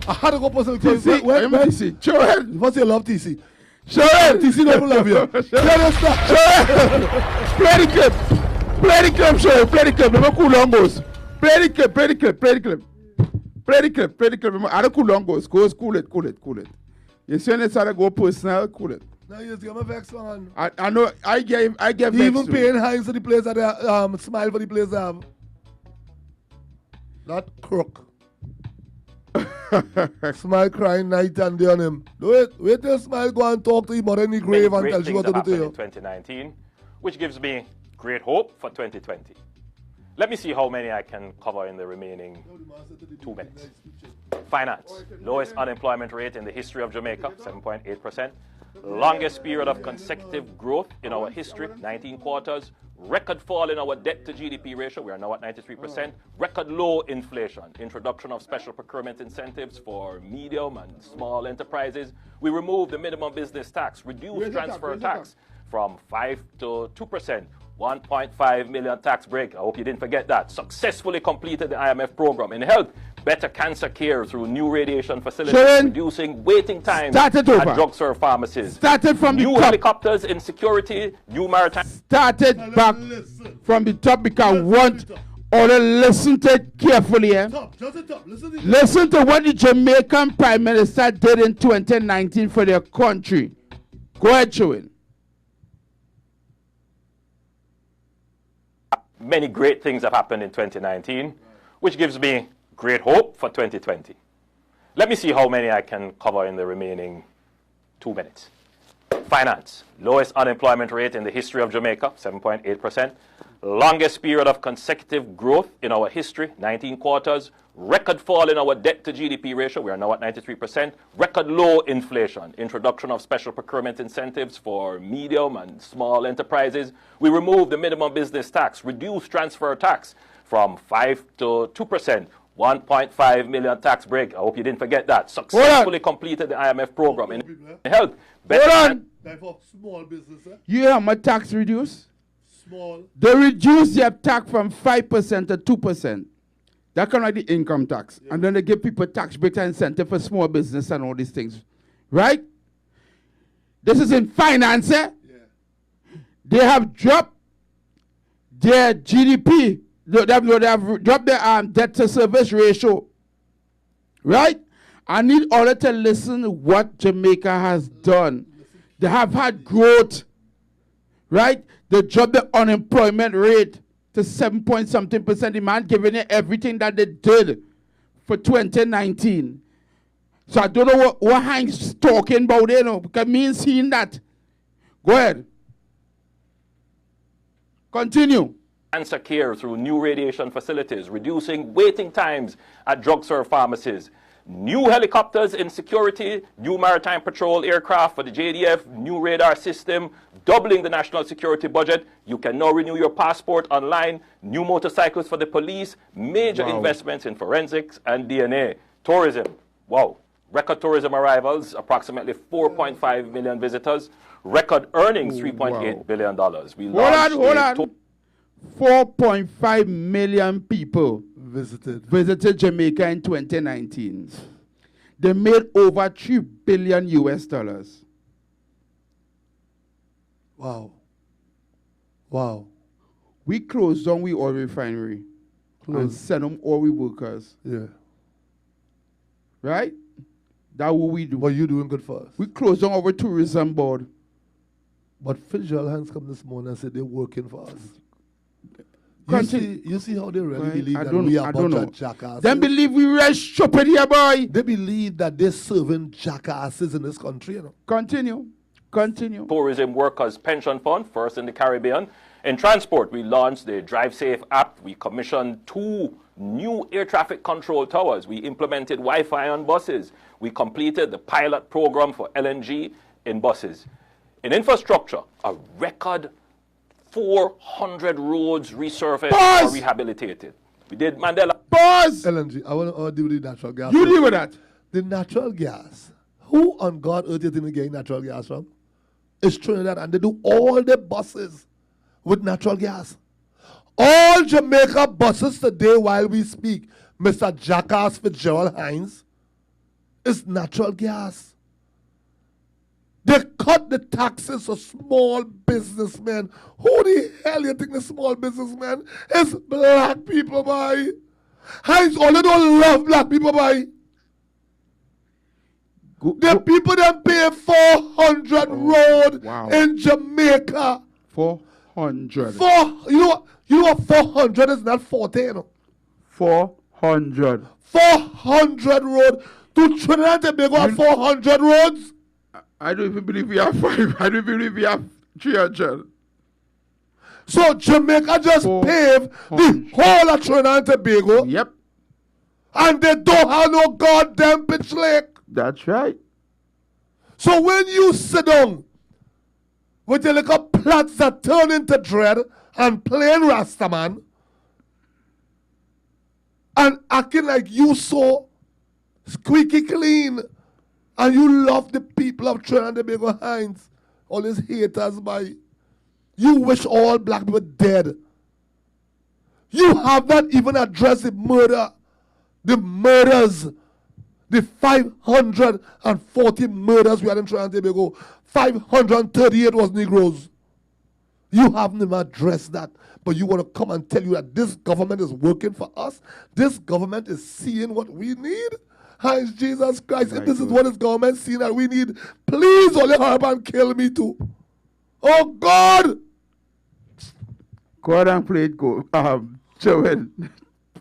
I had to go personal. TC, TC. Show it. First you love TC. Show it. TC don't love you. Show it. Play the clip. Play the clip, show it. Play the clip. Remember cool long goes. Play the clip. Play the clip. Play the clip. Play the clip. Play the clip. Remember, I don't cool long goes. Goes, cool it. Cool it. Cool it. You see when it's how to go personal, cool it. Now you just get my vex on. I know. I gave He even paying Heinz for the place that they smile for the place they have. That crook. Smile crying night and day on him. Wait till Smile go and talk to him or in the grave and tell you what to do to you. In 2019, which gives me great hope for 2020. Let me see how many I can cover in the remaining 2 minutes. Finance, lowest unemployment rate in the history of Jamaica, 7.8%. Longest period of consecutive growth in our history, 19 quarters. Record fall in our debt to GDP ratio, we are now at 93%. Record low inflation. Introduction of special procurement incentives for medium and small enterprises. We removed the minimum business tax, reduced transfer tax from 5 to 2%. 1.5 million tax break. I hope you didn't forget that. Successfully completed the IMF program. In health, better cancer care through new radiation facilities, reducing waiting times at drugstore pharmacies. Started from new the top. Helicopters in security, new maritime. Started back from the top because I want all to listen to it carefully. Listen to what the Jamaican Prime Minister did in 2019 for their country. Go ahead, Chewin. Many great things have happened in 2019, which gives me great hope for 2020. Let me see how many I can cover in the remaining 2 minutes. Finance, lowest unemployment rate in the history of Jamaica, 7.8%. Longest period of consecutive growth in our history, 19 quarters. Record fall in our debt to GDP ratio, we are now at 93%. Record low inflation. Introduction of special procurement incentives for medium and small enterprises. We removed the minimum business tax, reduced transfer tax from 5 to 2%. 1.5 million tax break. I hope you didn't forget that. Successfully completed the IMF program in health. For small business, You hear how much tax reduced? small. They reduce their tax from 5% to 2%. That's kind of like the income tax. And then they give people tax breaks and incentive for small business and all these things. Right? This is in finance. They have dropped their GDP. They have dropped their debt to service ratio. Right? I need all to listen to what Jamaica has done. They have had growth. Right? They dropped the unemployment rate to 7-point-something%. The man giving you everything that they did for 2019. So I don't know what Heinz talking about, you know, because me ain't seeing that. Go ahead. Continue. Cancer care through new radiation facilities, reducing waiting times at drugstore pharmacies. New helicopters in security, new maritime patrol aircraft for the JDF, new radar system, doubling the national security budget. You can now renew your passport online, new motorcycles for the police, major investments in forensics and DNA. Tourism, wow. Record tourism arrivals, approximately 4.5 million visitors. Record earnings, $3.8 billion. Hold on. 4.5 million people visited Jamaica in 2019. They made over $3 billion US. Wow. We closed down we oil refinery and sent them all we workers. Yeah. Right? That's what we do. But you doing good for us. We closed down our tourism board. But Fitzgerald Hands come this morning and said they're working for us. You see how they really believe that we are a bunch of jackasses? Them believe we real stupid here, boy. They believe that they're serving jackasses in this country, you know. Continue. Tourism Workers Pension Fund, first in the Caribbean. In transport, we launched the Drive Safe app. We commissioned 2 new air traffic control towers. We implemented Wi-Fi on buses. We completed the pilot program for LNG in buses. In infrastructure, a record 400 roads resurfaced or rehabilitated. We did Mandela. Pause! LNG, I want to deal with the natural gas. You deal with that. The natural gas. Who on God earth you think they getting natural gas from? It's Trinidad, and they do all the buses with natural gas. All Jamaica buses today while we speak, Mr. Jackass Fitzgerald Hines, is natural gas. They cut the taxes for small businessmen. Who the hell you think the small businessman is? Black people, boy. Hines only don't love black people, boy. The people that pay 400 road in Jamaica. 400. You know what 400 is, not 40, you know. 400. 400 road. To Trinidad and Tobago have 400 roads? I don't even believe we have 5. I don't believe we have 300. So Jamaica just paved the whole of Trinidad and Tobago. Yep. And they don't have no goddamn pitch lake. That's right. So when you sit down with your little plats that turn into dread and plain Rastaman and acting like you so squeaky clean and you love the people of Trinidad and Tobago, Hines, all these haters, by you wish all black people dead. You have not even addressed the murders, the 540 murders we had in Trinidad and Tobago. 538 was Negroes. You haven't even addressed that, but you want to come and tell you that this government is working for us? This government is seeing what we need? Hines, Jesus Christ, if this is what this government seeing that we need, please only hurry up and kill me too. Oh God! Go ahead and play it, Joel.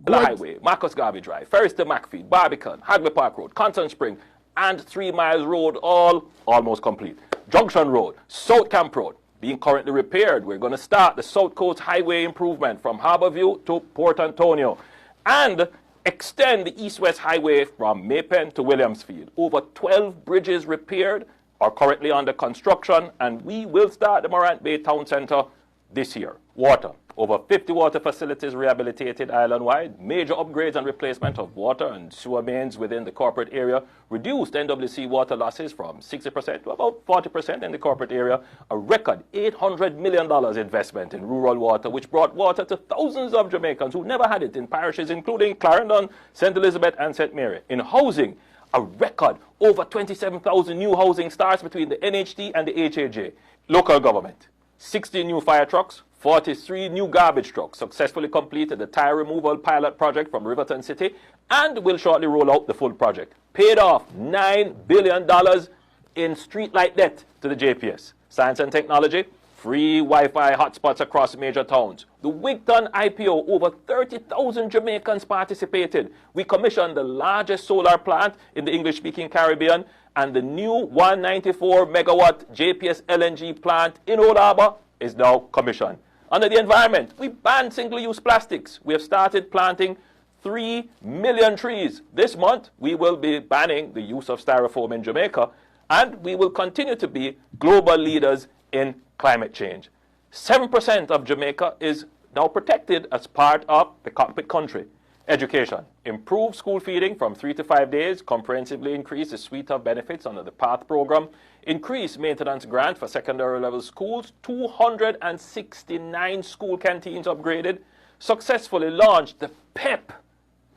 The Highway, Marcus Garvey Drive, Ferris to Macfeed, Barbican, Hagley Park Road, Constance Spring, and 3 Miles Road, all almost complete. Junction Road, South Camp Road, being currently repaired. We're going to start the South Coast Highway improvement from Harborview to Port Antonio and extend the East-West Highway from Maypen to Williamsfield. Over 12 bridges repaired are currently under construction, and we will start the Morant Bay Town Centre this year. Water. Over 50 water facilities rehabilitated island-wide. Major upgrades and replacement of water and sewer mains within the corporate area reduced NWC water losses from 60% to about 40% in the corporate area. A record $800 million investment in rural water, which brought water to thousands of Jamaicans who never had it in parishes including Clarendon, St. Elizabeth, and St. Mary. In housing, a record over 27,000 new housing starts between the NHT and the HAJ. Local government, 60 new fire trucks, 43 new garbage trucks successfully completed the tire removal pilot project from Riverton City and will shortly roll out the full project. Paid off $9 billion in streetlight debt to the JPS. Science and technology, free Wi-Fi hotspots across major towns. The Wigton IPO, over 30,000 Jamaicans participated. We commissioned the largest solar plant in the English-speaking Caribbean, and the new 194 megawatt JPS LNG plant in Old Harbour is now commissioned. Under the environment, we banned single-use plastics. We have started planting 3 million trees. This month, we will be banning the use of styrofoam in Jamaica, and we will continue to be global leaders in climate change. 7% of Jamaica is now protected as part of the cockpit country. Education. Improve school feeding from 3 to 5 days. Comprehensively increase the suite of benefits under the PATH program. Increase maintenance grant for secondary level schools. 269 school canteens upgraded. Successfully launched the PEP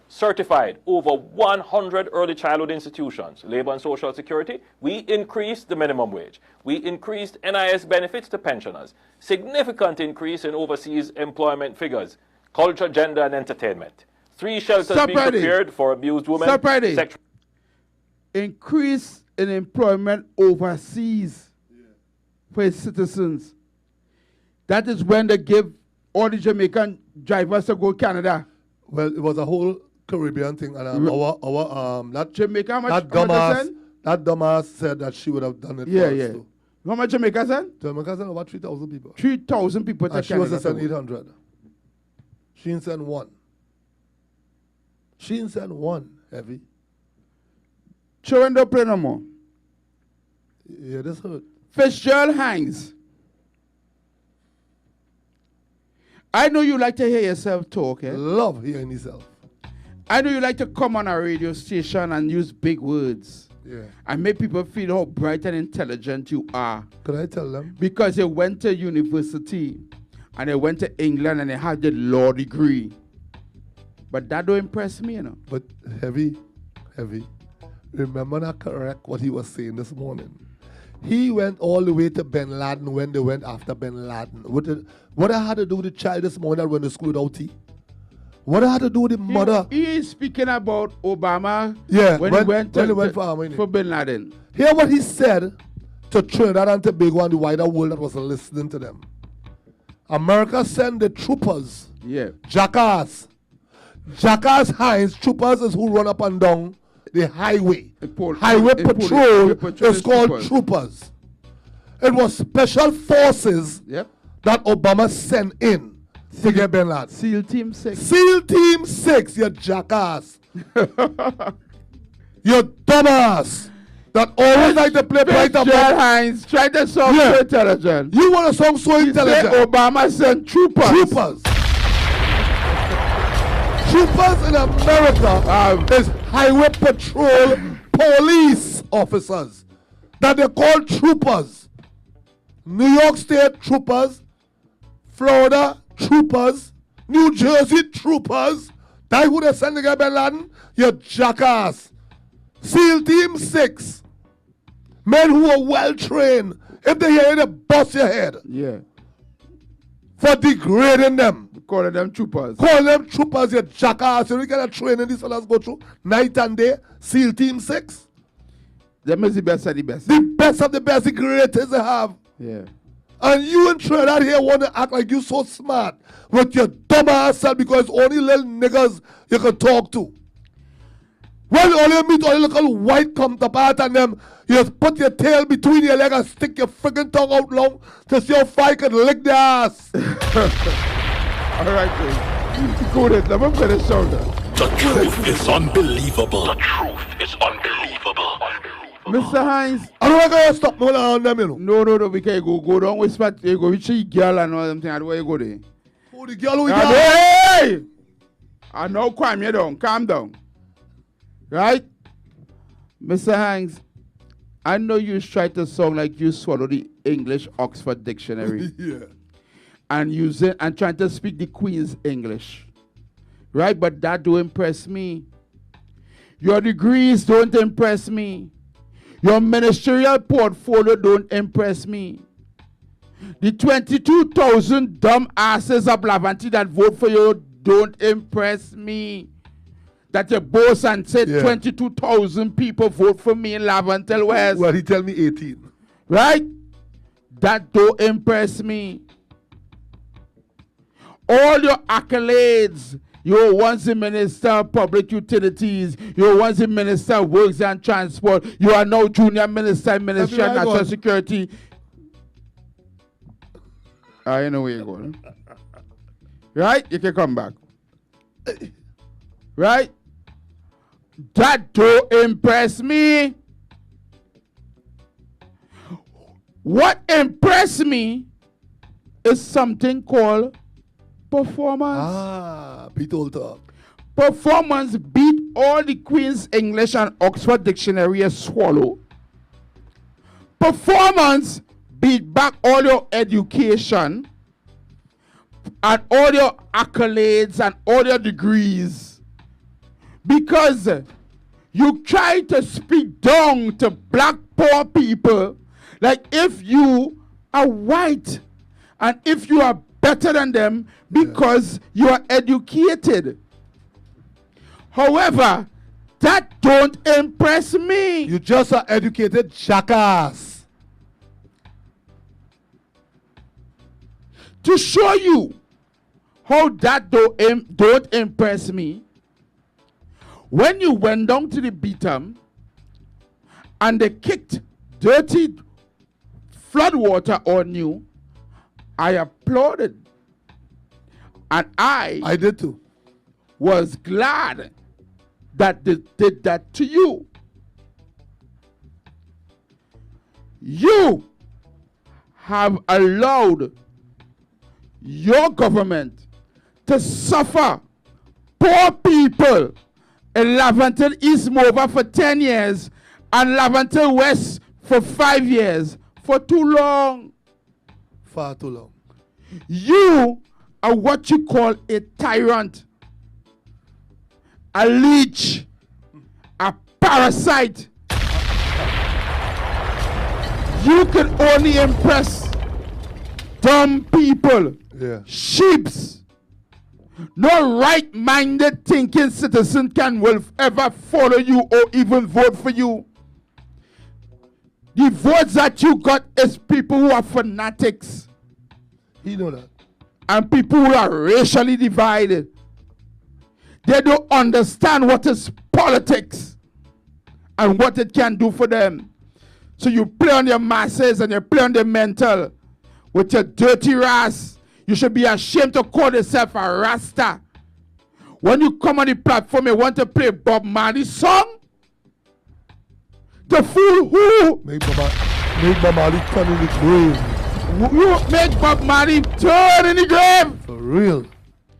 certified over 100 early childhood institutions. Labor and Social Security, we increased the minimum wage. We increased NIS benefits to pensioners. Significant increase in overseas employment figures. Culture, gender, and entertainment. 3 shelters being prepared for abused women. Increase in employment overseas for its citizens. That is when they give all the Jamaican drivers to go Canada. Well, it was a whole Caribbean thing, and that Jamaica, how much, that how much they dumbass, send? that dumbass said that she would have done it. Yeah, for us yeah. too. How much Jamaica sent? Jamaica sent about 3,000 people. 3,000 people to And she Canada. was to send to go. 800. She didn't send one. She didn't send one, Heavy. Children don't play no more. Yeah, this hurt. Fitzgerald Hines. I know you like to hear yourself talk, eh? Love hearing yourself. I know you like to come on a radio station and use big words Yeah. and make people feel how bright and intelligent you are Could I tell them? because you went to university and you went to England and you had the law degree. But that don't impress me, you know. But Heavy. Remember that correct what he was saying this morning. He went all the way to Bin Laden when they went after Bin Laden. What I had to do with the child this morning that went to school without tea? What I had to do with the mother? He is speaking about Obama Yeah, when he went for Bin Laden. Hear what he said to Trinidad and Tobago and the wider world that was listening to them. America sent the troopers, Yeah. Jackass Hines, troopers is who run up and down the highway. Highway patrol is called troopers. It was special forces Yep. that Obama sent in to get Bin Laden. SEAL Team 6. SEAL Team 6, you jackass. You dumbass. That always like to play bright Fitzgerald about. Hines tried to sound Yeah. so intelligent. You want a song so He said intelligent. Obama sent troopers. Troopers. Troopers in America is highway patrol police officers that they call troopers. New York State troopers, Florida troopers, New Jersey troopers. That who they send to get Bin Laden? You jackass. SEAL Team 6. Men who are well trained. If they hear you, they bust your head Yeah. for degrading them. Calling them troopers. Call them troopers, you jackass. You get a training these fellas go through night and day. SEAL Team 6. Them is the best of the best. The best of the best, the greatest they have. Yeah. And you in Trinidad here want to act like you so smart with your dumb ass self because only little niggas you can talk to. When you only meet all the little white counterpart and them, you just put your tail between your legs and stick your freaking tongue out long to see how far you can lick their ass. All right, then. Go ahead. Let me finish sound. The truth is unbelievable. The truth is unbelievable. Mr. Hines. I don't want to stop no on them, you know. No. We can go down with spot. You go reach the girl and all them things. Where you go there? Who the girl with And that? hey! I know, calm you down. Calm down. Right? Mr. Hanks, I know you try to sound like you swallow the English Oxford Dictionary Yeah. and use it and trying to speak the Queen's English. Right? But that don't impress me. Your degrees don't impress me. Your ministerial portfolio don't impress me. The 22,000 dumb asses of Lavanti that vote for you don't impress me. That you boast and said 22,000 people vote for me in Lavantel West. Well, he tell me 18. Right? That don't impress me. All your accolades. You were once the Minister of Public Utilities. You were once the Minister of Works and Transport. You are now Junior Minister in Ministry of National Security. I know where you're going. Right? You can come back. Right? That don't impress me. What impressed me is something called performance. Ah, beat old talk. Performance beat all the Queen's English and Oxford Dictionary a swallow. Performance beat back all your education and all your accolades and all your degrees. Because you try to speak down to black poor people like if you are white and if you are better than them because you are educated. However, that don't impress me. You just are educated jackass. To show you how that don't impress me. When you went down to the Beetham and they kicked dirty flood water on you, I applauded. And I did too. was glad that they did that to you. You have allowed your government to suffer poor people in Laventille East Mova for 10 years and Laventille West for 5 years for too long. Far too long. You are what you call a tyrant, a leech, a parasite. You can only impress dumb people, sheeps. No right-minded thinking citizen will ever follow you or even vote for you. The votes that you got is people who are fanatics. He know that. And people who are racially divided. They don't understand what is politics and what it can do for them. So you play on your masses and you play on the mental with your dirty ras. You should be ashamed to call yourself a Rasta. When you come on the platform, you want to play Bob Marley's song? To fool who? Make Bob Marley turn in the grave. You make Bob Marley turn in the grave. For real.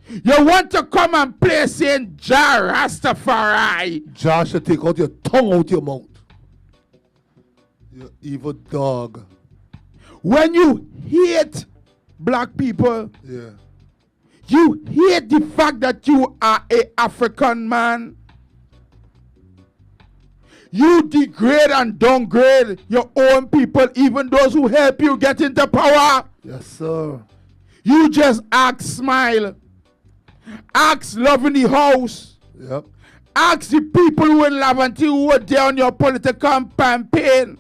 You want to come and play saying Jah Rastafari. Jah should take out your tongue out your mouth. You evil dog. When you hate black people, you hate the fact that you are an African man. You degrade and downgrade your own people, even those who help you get into power. Yes, sir. You just ask smile. Ask love in the house. Yep. Ask the people who in Laventille who were there on your political campaign.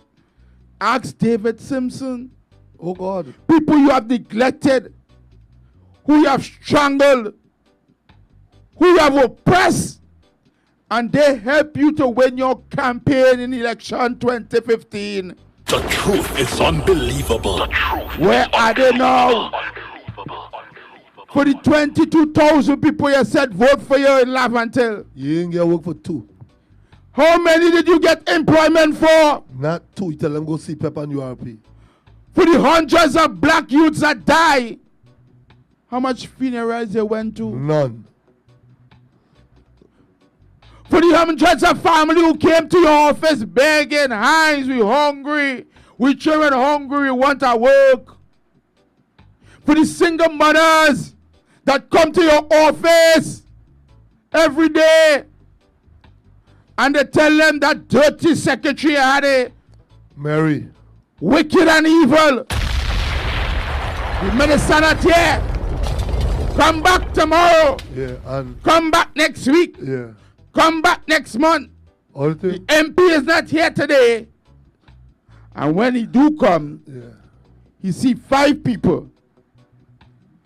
Ask David Simpson. Oh God. People you have neglected, who you have strangled, who you have oppressed, and they help you to win your campaign in election 2015. The truth is unbelievable. Where are they now? For the 22,000 people you said vote for you in Laventille. You ain't get work for 2. How many did you get employment for? Not 2. You tell them go see Pepper and URP. For the hundreds of black youths that die, how much funerals they went to? None. For the hundreds of family who came to your office begging, Hines, we hungry, we children hungry, we want to work. For the single mothers that come to your office every day and they tell them that dirty secretary had it. Mary. Wicked and evil. The minister not here. Come back tomorrow. Yeah, and come back next week. Yeah. Come back next month. All the MP is not here today. And when he do come, he see 5 people.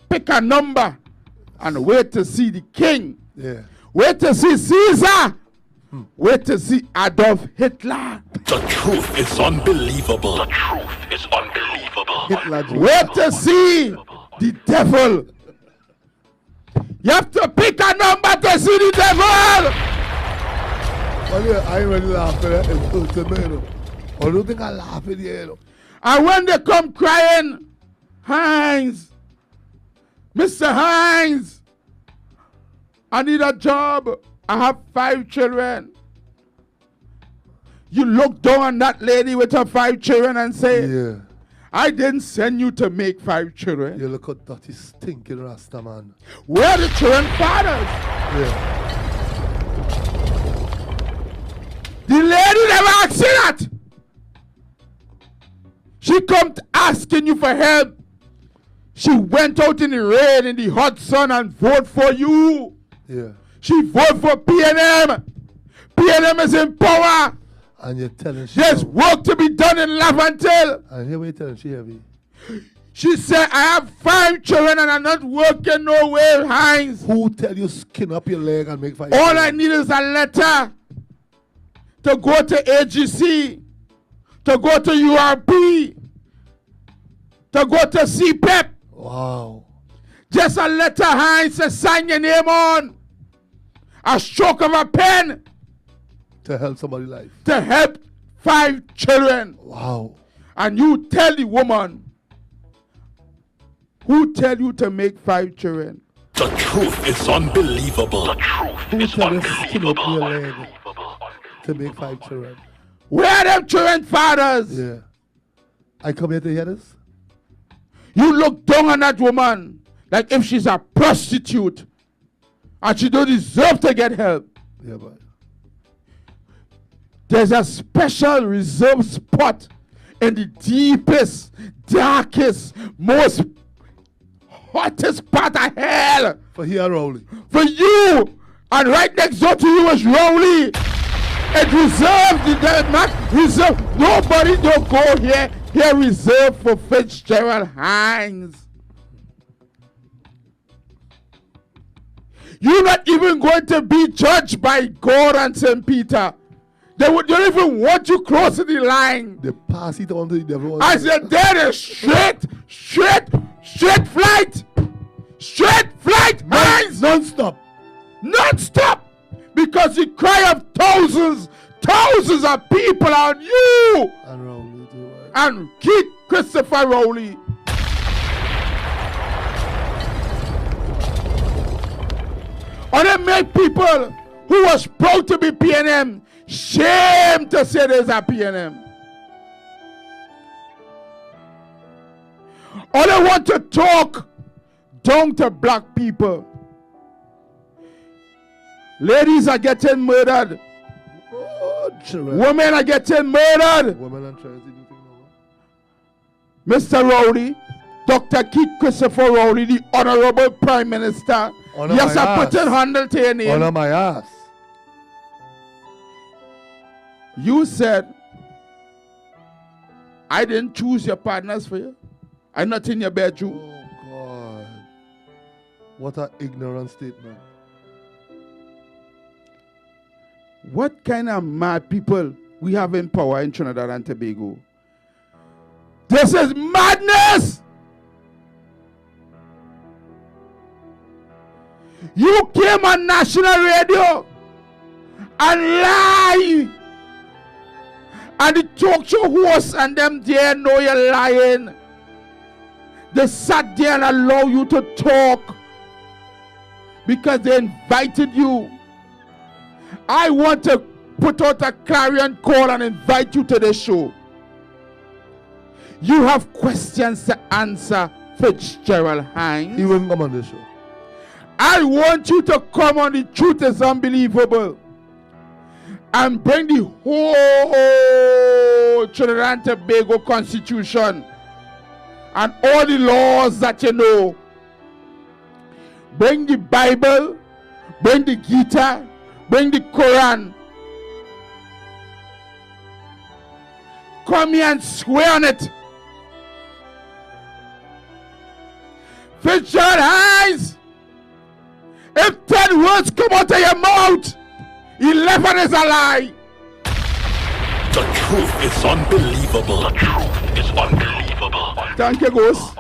Pick a number and wait to see the king. Yeah. Wait to see Caesar. Wait to see Adolf Hitler. The truth is unbelievable. The truth is unbelievable. Wait to see the devil. You have to pick a number to see the devil. Well, yeah, I ain't really laughing at it. I don't think I laugh at it. And when they come crying, Hines, Mr. Hines, I need a job. I have 5 children. You look down on that lady with her 5 children and say, I didn't send you to make 5 children. You look at that stinking Rasta man. Where are the children fathers? Yeah. The lady never asked you that. She come asking you for help. She went out in the rain, in the hot sun and vote for you. Yeah. She vote for PNM. PNM is in power. And you're telling she there's work to be done in Laventille. And here we telling she heavy. She said, I have 5 children and I'm not working nowhere, Hines. Who tell you skin up your leg and make 5 All children? I need is a letter to go to AGC, to go to URP, to go to CPEP. Wow. Just a letter, Hines, to sign your name on. A stroke of a pen To help somebody's life. to help 5 children. Wow. And you tell the woman, who tell you to make 5 children? The truth is unbelievable. The Who truth is tell you skin up your unbelievable. leg to make 5 children? Where are them children fathers? Yeah. I come here to hear this? You look down on that woman like if she's a prostitute and she don't deserve to get help. Yeah, but There's a special reserved spot in the deepest, darkest, most hottest part of hell for here, Rowley. for you. And right next door to you is Rowley. It reserved, not reserved. Nobody don't go here. Here reserved for Fitzgerald Hines. You're not even going to be judged by God and St. Peter. They don't even want you crossing the line. They pass it on to the devil. I said, there is straight flight. Straight flight, Hines. Non-stop. Non-stop. Because the cry of thousands of people on you. And Rowley too. Right? And Keith Christopher Rowley. Or they make people who was proud to be PNM shame to say there's a PNM. Or they want to talk down to black people. Ladies are getting murdered. Oh, children. Women are getting murdered. Women and trans, you think Mr. Rowley, Dr. Keith Christopher Rowley, the Honorable Prime Minister. Honor Yes, my I put ass. in handle to your name. Honor my ass. You said, I didn't choose your partners for you. I'm not in your bedroom. Oh, God. What an ignorant statement. What kind of mad people we have in power in Trinidad and Tobago? This is madness! You came on national radio and lie. And the talk show hosts and them there know you're lying. They sat there and allow you to talk because they invited you. I want to put out a clarion call and invite you to the show. You have questions to answer, Fitzgerald Hines. He wouldn't come on this show. I want you to come on The Truth is Unbelievable and bring the whole Trinidad and Tobago Constitution and all the laws that you know. Bring the Bible, bring the Gita, bring the Quran. Come here and swear on it. Fitzgerald Hines, if 10 words come out of your mouth, 11 is a lie. The truth is unbelievable. The truth is unbelievable. Thank you, Ghost.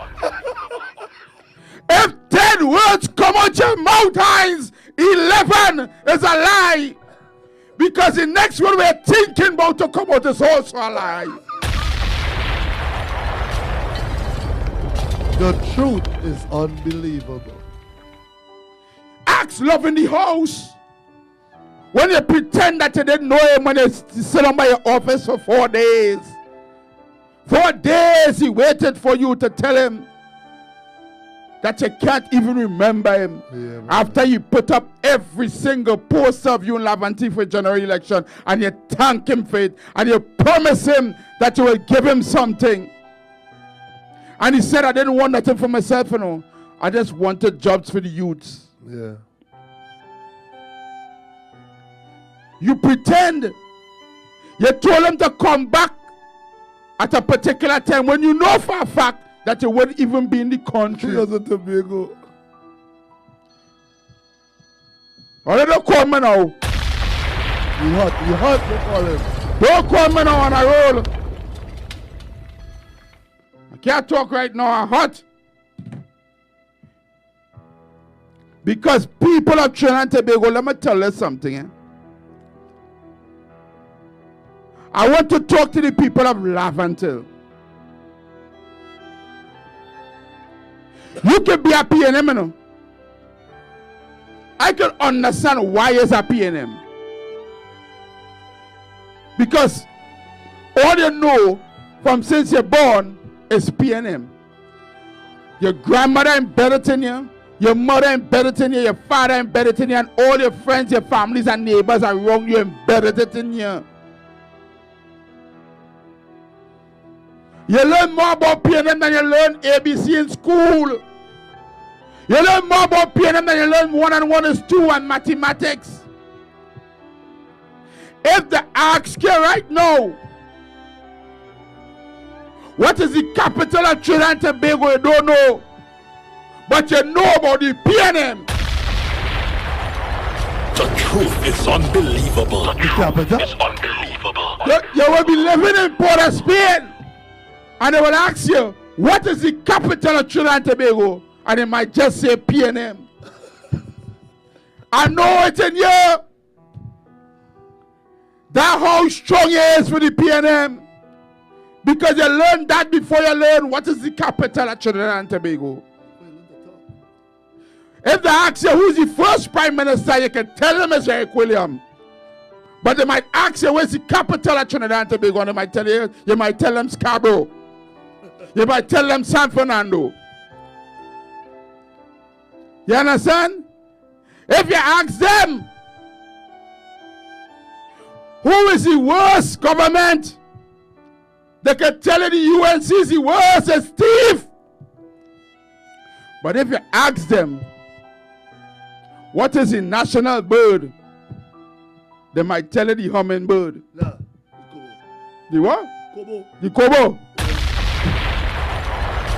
If 10 words come out your mouth, Hines, 11 is a lie. Because the next one we're thinking about to come out is also a lie. The truth is unbelievable. Ask love in the house. When you pretend that you didn't know him when you sit on by your office for 4 days. 4 days he waited for you to tell him that you can't even remember him. Yeah, After you put up every single poster of you in Laventille for general election and you thank him for it and you promise him that you will give him something. And he said, I didn't want nothing for myself, you know. I just wanted jobs for the youths. Yeah. You pretend. You told him to come back at a particular time when you know for a fact that you wouldn't even be in the country. Trinidad and Tobago. Oh, they don't call me now. You hot, they call him. Don't call me now on a roll. I can't talk right now, I'm hot. Because people of Trinidad and Tobago, let me tell you something. I want to talk to the people of Laventille. You can be a PNM, you know. I can understand why it's a PNM. Because all you know from since you're born is PNM. Your grandmother embedded in you, your mother embedded in you, your father embedded in you, and all your friends, your families, and neighbors around you embedded it in you. You learn more about PNM than you learn ABC in school. You learn more about PNM than you learn 1 and 1 is 2 and mathematics. If they ask you right now, what is the capital of Trinidad and Tobago, you don't know. But you know about the PNM. The truth is unbelievable. The capital? truth is unbelievable. You will be living in Port of Spain. And they will ask you, what is the capital of Trinidad and Tobago? And they might just say PNM. I know it's in you. That's how strong it is for the PNM. Because you learn that before you learn what is the capital of Trinidad and Tobago. If they ask you who's the first prime minister, you can tell them it's Eric William. But they might ask you where's the capital of Trinidad and Tobago, and they might tell you might tell them Scarborough. You might tell them San Fernando. You understand? If you ask them, who is the worst government? They can tell you the UNC is the worst, it's thief. But if you ask them, what is the national bird? They might tell you the hummingbird. Nah, The what? Kobo. The Kobo.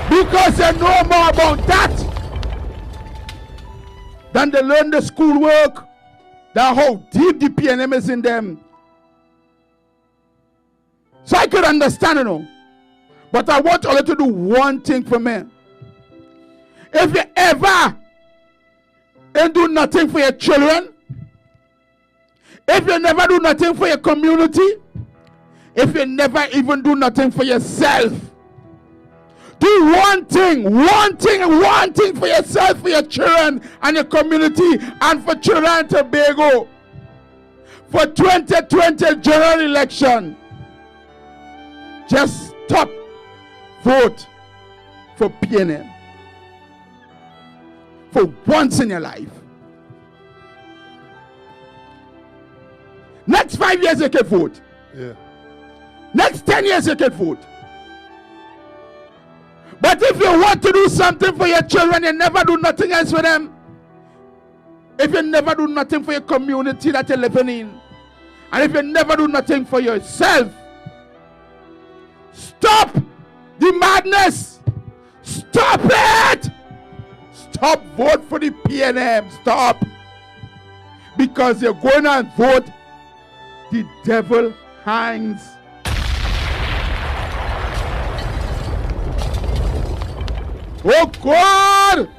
Because they know more about that than they learn the schoolwork. That's how deep the PNM is in them. So I could understand, you know. But I want all to do one thing for me. If you ever ain't do nothing for your children, if you never do nothing for your community, if you never even do nothing for yourself, do one thing for yourself, for your children and your community, and for Trinidad and Tobago. For 2020 general election, just stop, vote for PNM. For once in your life. Next 5 years you can vote. Yeah. Next 10 years you can vote. But if you want to do something for your children, you never do nothing else for them. If you never do nothing for your community that you're living in, and if you never do nothing for yourself, stop the madness. Stop it. Stop, vote for the PNM. Stop. Because you're going to vote, the devil hangs. Oh God!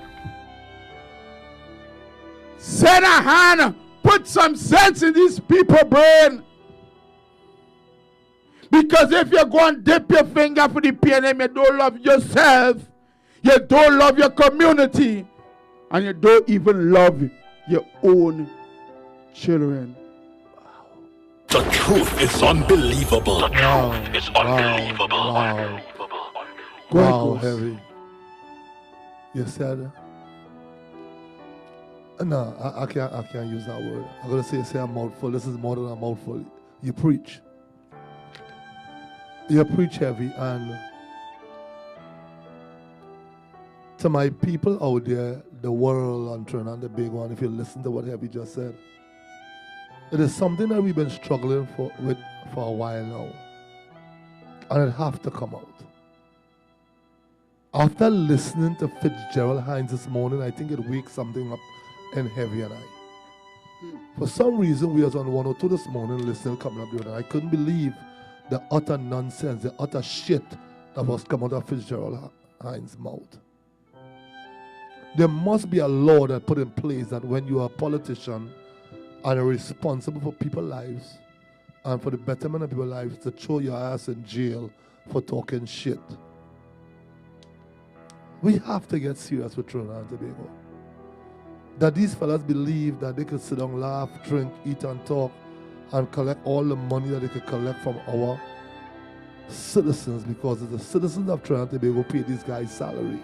Send a hand, put some sense in these people's brain. Because if you're going to dip your finger for the PNM, you don't love yourself, you don't love your community, and you don't even love your own children. The truth is unbelievable. The truth is unbelievable. Wow. Go ahead, Wow, Ghost. heavy. You said, no, I can't use that word. I'm gonna say a mouthful. This is more than a mouthful. You preach. You preach heavy, and to my people out there, the world and Trinidad and Tobago, and if you listen to what Heavy just said, it is something that we've been struggling with for a while now, and it have to come out. After listening to Fitzgerald Hines this morning, I think it wakes something up in Heavy and I. For some reason, we was on 102 this morning listening, coming up there, and I couldn't believe the utter nonsense, the utter shit that was coming out of Fitzgerald Hines' mouth. There must be a law that put in place that when you are a politician and are responsible for people's lives and for the betterment of people's lives, to throw your ass in jail for talking shit. We have to get serious with Trinidad and Tobago. That these fellas believe that they could sit down, laugh, drink, eat and talk and collect all the money that they could collect from our citizens, because the citizens of Trinidad and Tobago pay these guys salary.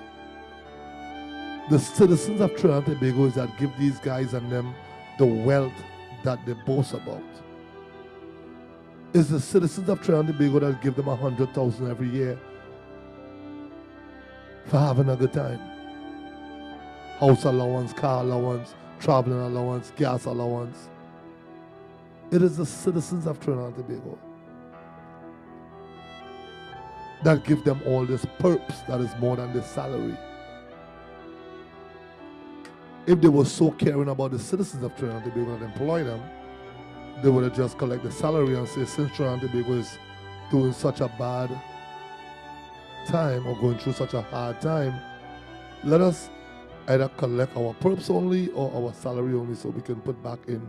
The citizens of Trinidad and Tobago is that give these guys and them the wealth that they boast about. It's the citizens of Trinidad and Tobago that give them $100,000 every year for having a good time. House allowance, car allowance, traveling allowance, gas allowance. It is the citizens of Trinidad and Tobago that give them all this perks that is more than their salary. If they were so caring about the citizens of Trinidad and Tobago and employ them, they would have just collect the salary and say, since Trinidad and Tobago is doing such a bad time or going through such a hard time, let us either collect our perks only or our salary only so we can put back in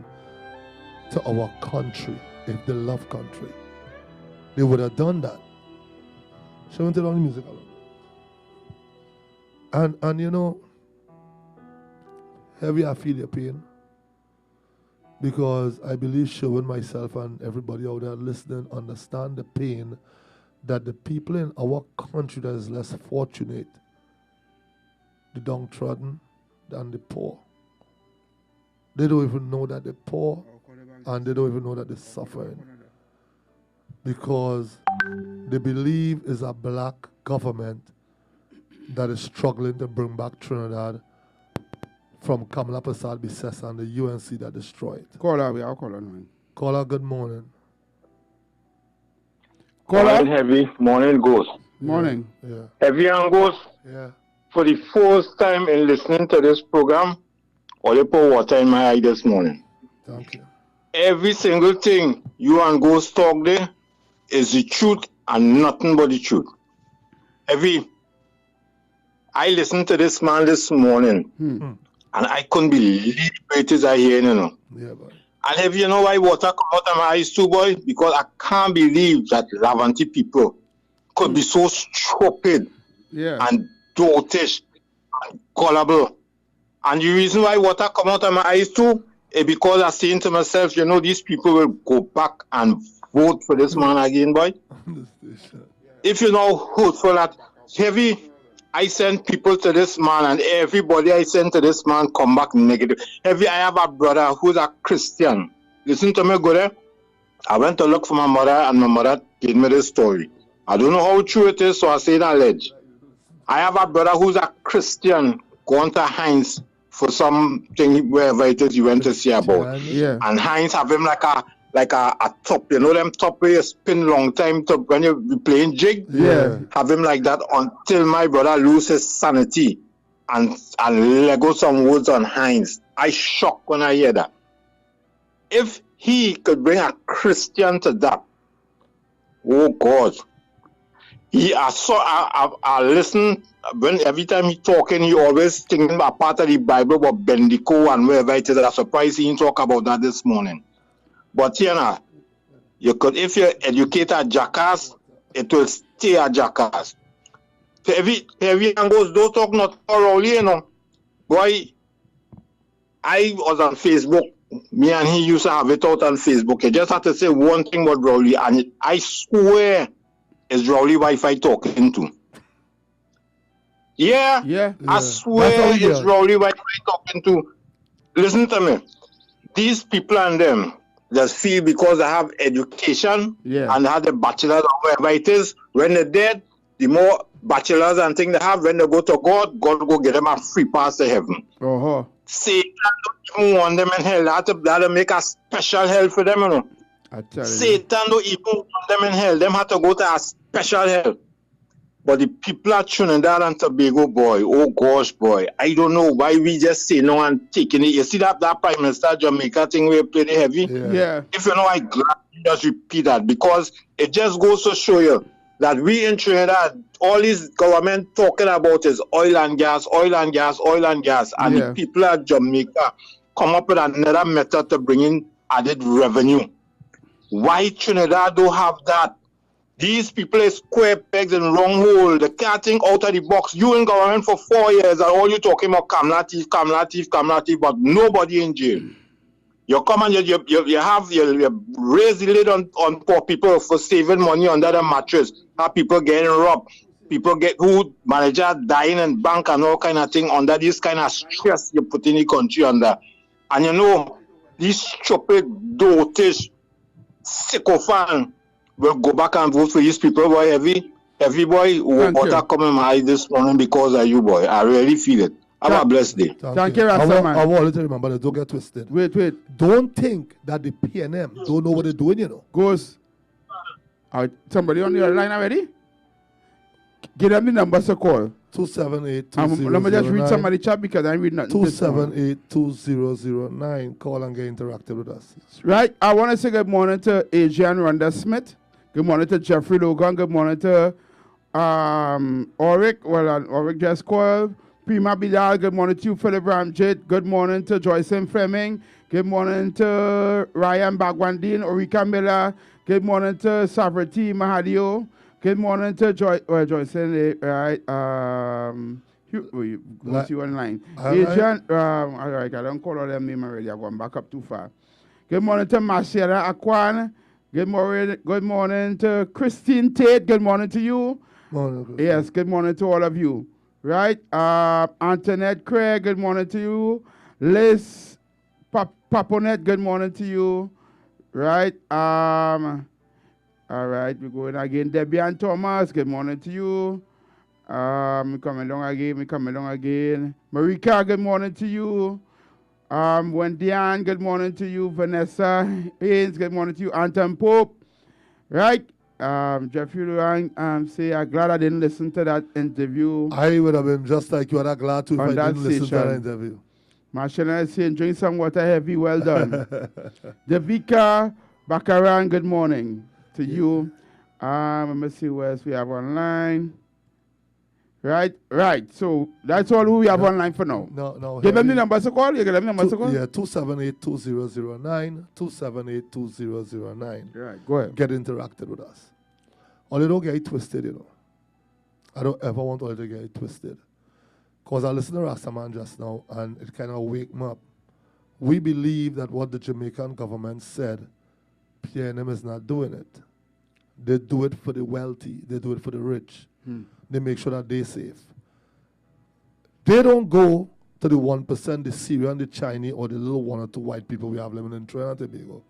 to our country, if they love country. They would have done that. Shall we turn on the music alone? And you know, Heavy, I feel your pain, because I believe Sherwin, myself, and everybody out there listening understand the pain that the people in our country that is less fortunate, the downtrodden, than the poor. They don't even know that they're poor, and they don't even know that they're suffering, because they believe it's a black government that is struggling to bring back Trinidad from Kamala Prasad Bissessa and the UNC that destroyed. Caller, I'll call on. Caller, good morning. Morning, Heavy. Morning, Ghost. Morning. Yeah. Heavy and Ghost. Yeah. For the first time in listening to this program, all you pour water in my eye this morning. Thank you. Every single thing you and Ghost talk there is the truth and nothing but the truth. Heavy, I listened to this man this morning, and I couldn't believe it is I hear, you know. Yeah, boy. And Heavy, you know why water come out of my eyes too, boy? Because I can't believe that Lavanti people could be so stupid and dotish and gullible. And the reason why water come out of my eyes too is because I'm saying to myself, you know, these people will go back and vote for this man again, boy. If you know hurtful that Heavy, I send people to this man, and everybody I send to this man come back negative. Heavy, I have a brother who's a Christian. Listen to me, go there. I went to look for my mother, and my mother gave me this story. I don't know how true it is, so I say it alleged. I have a brother who's a Christian going to Heinz for something, wherever it is you went to see about. Yeah. And Heinz have him like a top, you know them top where you spin long time top when you be playing jig? Yeah. Have him like that until my brother loses sanity and Lego some words on Heinz. I shocked when I hear that. If he could bring a Christian to that, oh God. I listen, when every time he talking, he always thinking about part of the Bible about Bendico and wherever it is. I'm surprised he didn't talk about that this morning. But you know, you could, if you educate a jackass, it will stay a jackass. Heavy and Ghost, don't talk not thoroughly, you know. Boy, I was on Facebook. Me and he used to have it out on Facebook. You just have to say one thing about Rowley, and I swear it's Rowley Wi-Fi talking to. Yeah. I swear it's Rowley Wi-Fi talking to. Listen to me. These people and them just feel because they have education and they have the bachelor's or whatever it is, when they're dead, the more bachelors and things they have, when they go to God, God will go get them a free pass to heaven. Satan don't even want them in hell. That'll make a special hell for them, you know. Satan don't even want them in hell. Them have to go to a special hell. But the people at Trinidad and Tobago, boy, oh gosh, boy, I don't know why we just say no and taking it. You see that Prime Minister Jamaica thing we played heavy? Yeah. If you know, I glad you just repeat that because it just goes to show you that we in Trinidad, all this government talking about is oil and gas, oil and gas, oil and gas. And the people at Jamaica come up with another method to bring in added revenue. Why Trinidad don't have that? These people are square pegs and wrong hole. They can't think out of the box. You in government for 4 years and all you talking about Kamla thief, but nobody in jail. You come and you raise the lid on poor people for saving money under the mattress. Have people getting robbed, people get who manager dying in bank and all kind of thing under this kind of stress you put in the country under. And you know, these stupid dotish sycophant will go back and vote for these people, boy. Every boy water coming my eye this morning because of you, boy. I really feel it. Have a blessed day. Thank you, Rastaman. I want to remember that. Don't get twisted. Wait. Don't think that the PNM don't know what they're doing, you know. Goes. Somebody on your line already? Give them the numbers to call. 278-2009. Let me just read somebody chat because I read nothing. 278-2009. Call and get interactive with us. Right. I want to say good morning to Adrian Ronda Smith. Good morning to Jeffrey Logan. Good morning to Oric. Well, Oric just called. Prima Bilal. Good morning to you, Philip Ramjit. Good morning to Joycelyn Fleming. Good morning to Ryan Bagwandin, Orika Miller. Good morning to Savrati Mahadio. Good morning to Joycelyn. Right. What's you online? Adrian. All right. I don't call all them names already. I'm going back up too far. Good morning to Marcella Aquan. Good morning to Christine Tate. Good morning to you. Morning. Yes, good morning to all of you. Right? Antoinette Craig, good morning to you. Liz Paponet, good morning to you. Right? All right, we're going again. Debian Thomas, good morning to you. Me coming along again. Marika, good morning to you. Wendy Ann, good morning to you. Vanessa Haynes, good morning to you. Anton Pope, right? Jeffrey Luang, say, I'm glad I didn't listen to that interview. I would have been just like you, and I'm glad to if I didn't listen to that interview. Marshall is saying, drink some water heavy, well done. Devika Bakaran, good morning to you. Let me see what else we have online. Right. So that's all who we have online for now. No. Give them the numbers to call. You give them the numbers to call? Yeah, 278-2009, 278-2009. Right, go ahead. Get interacted with us. Only don't get it twisted, you know. I don't ever want all to get it twisted. Because I listened to Rastaman just now, and it kind of wake me up. We believe that what the Jamaican government said, PNM is not doing it. They do it for the wealthy. They do it for the rich. They make sure that they're safe. They don't go to the 1%, the Syrian, the Chinese, or the little 1 or 2 white people we have living in Trinidad and Tobago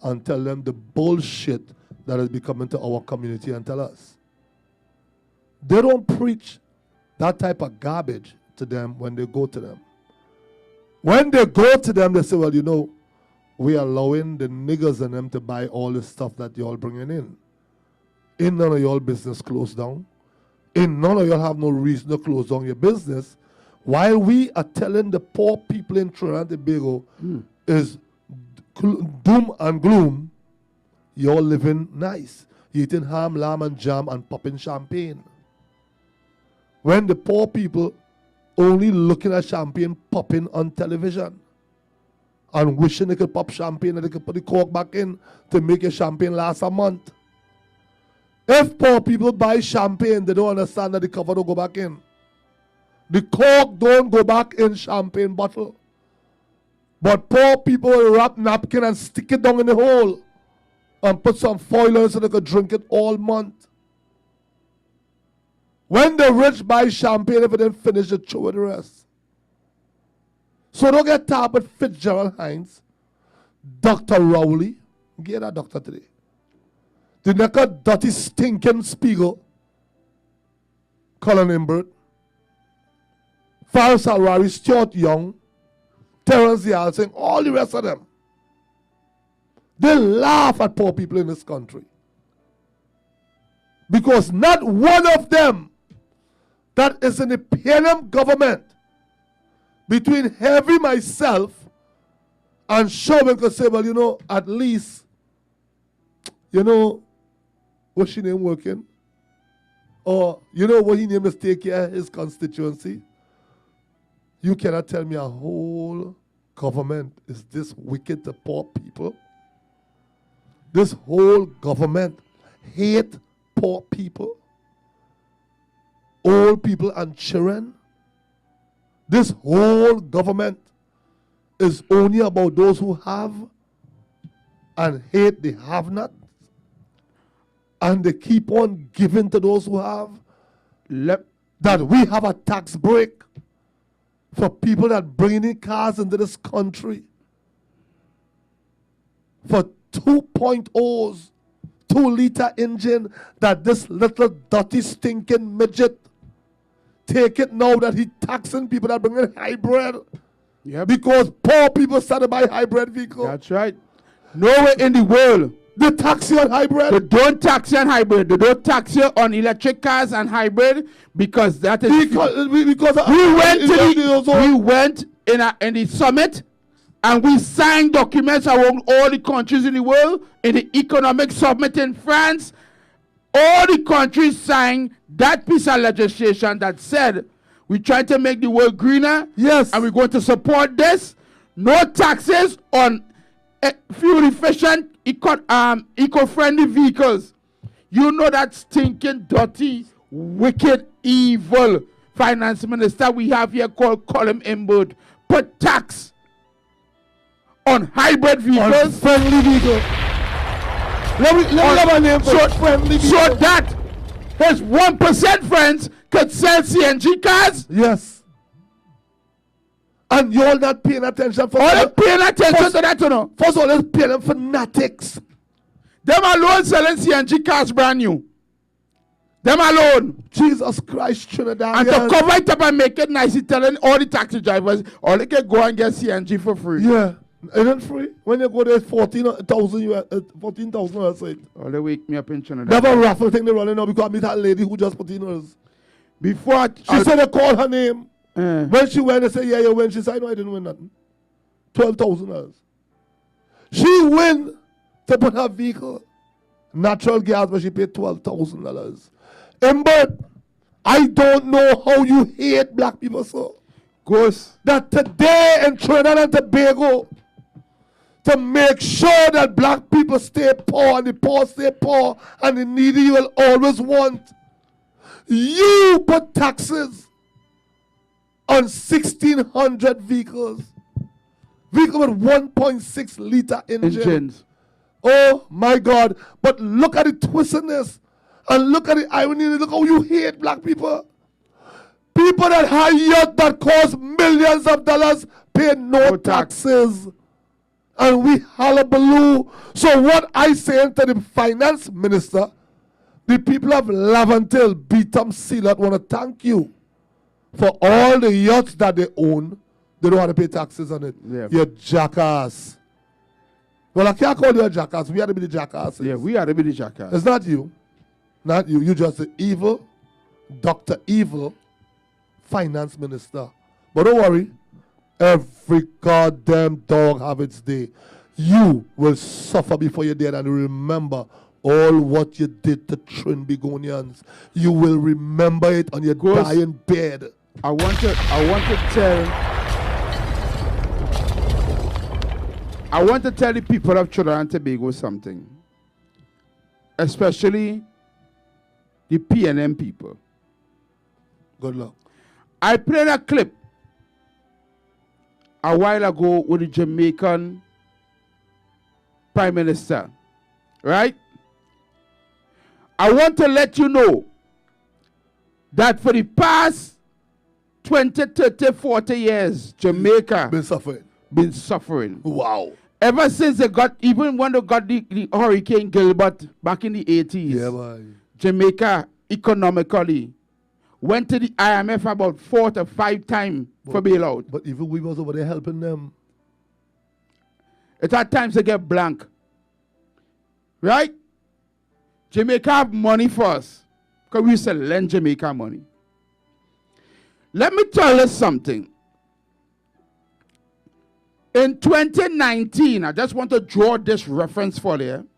and tell them the bullshit that is becoming to our community and tell us. They don't preach that type of garbage to them when they go to them. When they go to them, they say, well, you know, we are allowing the niggers and them to buy all the stuff that y'all bringing in. Ain't none of y'all business closed down. Ain't none of y'all have no reason to close down your business. While we are telling the poor people in Trinidad and Tobago is doom and gloom, you're living nice. You're eating ham, lamb, and jam and popping champagne. When the poor people only looking at champagne popping on television and wishing they could pop champagne and they could put the cork back in to make your champagne last a month. If poor people buy champagne, they don't understand that the cover don't go back in. The cork don't go back in champagne bottle. But poor people will wrap napkin and stick it down in the hole and put some foil on it so they could drink it all month. When the rich buy champagne, if it didn't finish, they throw the rest. So don't get tapped with Fitzgerald Hines, Dr. Rowley. Get that doctor today. The naked, dirty, stinking Spiegel, Colin Imbert, Faris Alwari, Stuart Young, Terence Yalsing, all the rest of them. They laugh at poor people in this country. Because not one of them that is in the PNM government between Heavy, myself, and Chauvin could say, well, you know, at least, you know, what's she name working? Or, you know what he named is take care of his constituency? You cannot tell me a whole government is this wicked to poor people. This whole government hate poor people, old people and children. This whole government is only about those who have and hate the have-not. And they keep on giving to those who have. That we have a tax break for people that bring in cars into this country for 2.0s, 2-liter engine, that this little dirty stinking midget take it now that he taxing people that bring in hybrid. Yep. Because poor people started buy hybrid vehicles. That's right. Nowhere in the world they tax you on hybrid. they don't tax you on hybrid. They don't tax you on electric cars and hybrid because that is Because we went in the summit and we signed documents around all the countries in the world in the economic summit in France. All the countries signed that piece of legislation that said we're trying to make the world greener. Yes. And we're going to support this. No taxes on fuel efficient, eco-friendly vehicles. You know that stinking, dirty, wicked, evil finance minister we have here called Colin Imbud put tax on hybrid vehicles. On friendly vehicles. Let me have a name for friendly vehicles. So that his 1% friends could sell CNG cars. Yes. And you're not paying attention for All paying attention to that, you know. First of all, let's pay them fanatics. Them alone selling CNG cars brand new. Them alone. Jesus Christ, Trinidad. And to cover it up and make it nice, he's telling all the taxi drivers, all they can go and get CNG for free. Yeah. Isn't it free? When you go there, 14,000 outside. Oh, they wake me up in Trinidad. They have a raffle thing they're running now because I meet that lady who just put in hers. Before She said they called her name. Uh. When she went, they said, yeah, you win. She said, no, I didn't win nothing. $12,000. She win to put her vehicle. Natural gas, but she paid $12,000. Ember, I don't know how you hate black people so. Ghost. That today in Trinidad and Tobago, to make sure that black people stay poor and the poor stay poor and the needy you will always want, you put taxes on 1,600 vehicles. Vehicle with 1.6 liter engines. Oh my God. But look at the twistedness and look at the irony. Look how you hate black people. People that have yacht that cost millions of dollars pay no taxes. And we hullabaloo. So what I say to the finance minister, the people of Laventille, Beetham, Sealot want to thank you for all the yachts that they own. They don't have to pay taxes on it. Yeah. You jackass. Well, I can't call you a jackass. We had to be the jackass. Yeah, we are to be the jackass. It's not you. Not you. You just the evil, Dr. Evil, finance minister. But don't worry. Every goddamn dog have its day. You will suffer before you're dead and remember all what you did to Trinbagonians. You will remember it on your dying bed. I want to tell the people of Trinidad and Tobago something. Especially the PNM people. Good luck. I played a clip a while ago with the Jamaican Prime Minister, right? I want to let you know that for the past 20, 30, 40 years, Jamaica been suffering. Wow. Ever since they got, even when they got the Hurricane Gilbert back in the 80s, yeah, boy. Jamaica economically went to the IMF about 4 to 5 times for bailout. But even we was over there helping them. At that times they get blank. Right? Jamaica have money for us. Because we used to lend Jamaica money. Let me tell you something. In 2019, I just want to draw this reference for you.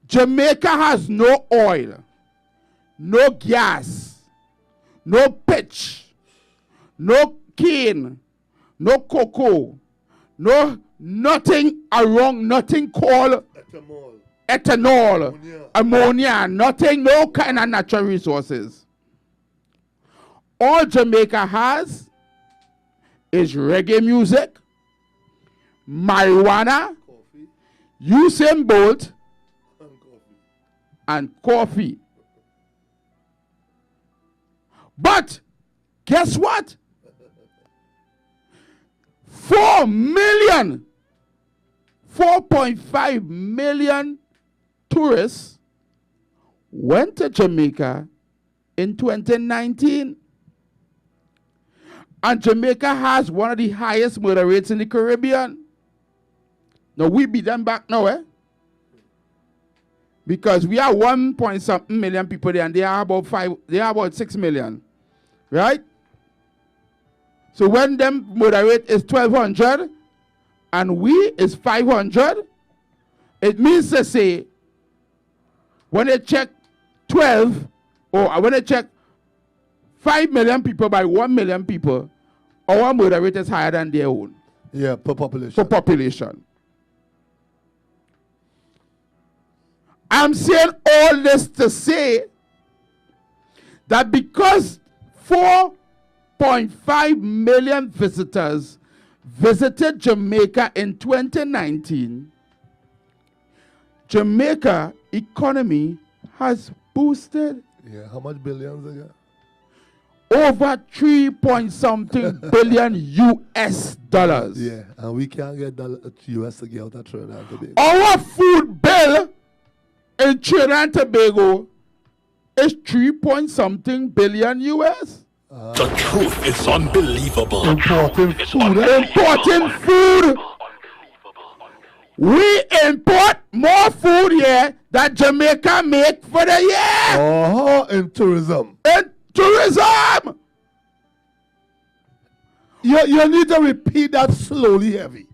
Jamaica has no oil, no gas, no pitch, no cane, no cocoa, no nothing around, nothing called ethanol, ammonia, nothing, no kind of natural resources. All Jamaica has is reggae music, marijuana, Usain Bolt, and coffee. But guess what? 4.5 million tourists went to Jamaica in 2019. And Jamaica has one of the highest murder rates in the Caribbean. Now we beat them back now, eh? Because we are 1.something million people there, and they are about 6 million. Right? So when them murder rate is 1,200 and we is 500, it means to say when they check 12 or when they check 5 million people by 1 million people, our murder rate is higher than their own. Yeah, per population. For population. I'm saying all this to say that because 4.5 million visitors visited Jamaica in 2019, Jamaica economy has boosted. Yeah, how much billions again? Over 3-point-something billion US dollars. Yeah, and we can't get US to get out of Trinidad and Tobago. Our food bill in Trinidad and Tobago is 3-point-something billion US. The truth is unbelievable. Importing food. Importing food. We import more food here than Jamaica make for the year. In tourism. In tourism. You need to repeat that slowly, Heavy.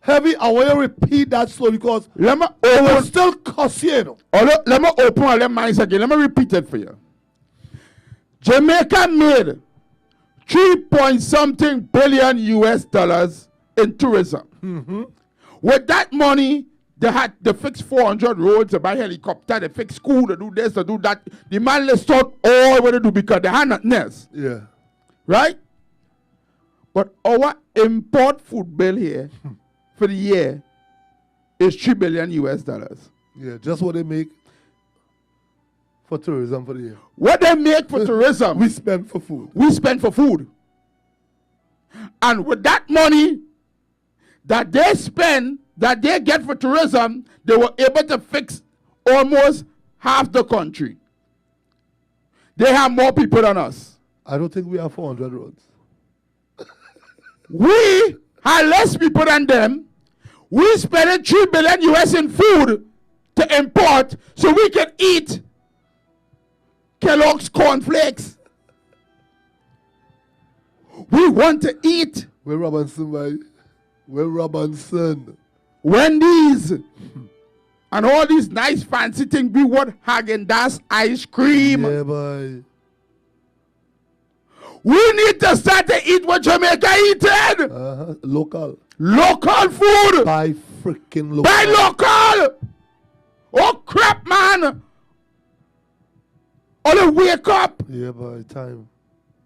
Heavy, I want you to repeat that slowly because let me it will still cost you, you know. Let me open all them minds again. Let me repeat it for you. Jamaica made 3-point-something billion US dollars in tourism. Mm-hmm. With that money, they had to fix 400 roads, to buy helicopter, they fix school, to do this, to do that. The man let's start all what to do because they had nothing else. Yeah. Right? But our import food bill here for the year is 3 billion US dollars. Yeah, just what they make for tourism for the year. What they make for tourism, we spend for food. We spend for food. And with that money that they spend, that they get for tourism, they were able to fix almost half the country. They have more people than us. I don't think we have 400 roads. We have less people than them. We spending 3 billion US in food to import so we can eat Kellogg's cornflakes. We want to eat. Where Robinson, boy? Where Robinson? Wendy's. And all these nice fancy things. We want Häagen-Dazs ice cream. Yeah, boy. We need to start to eat what Jamaica eating. Local. Local food. Buy freaking local. Buy local. Oh crap, man. Only wake up. Yeah, boy, time.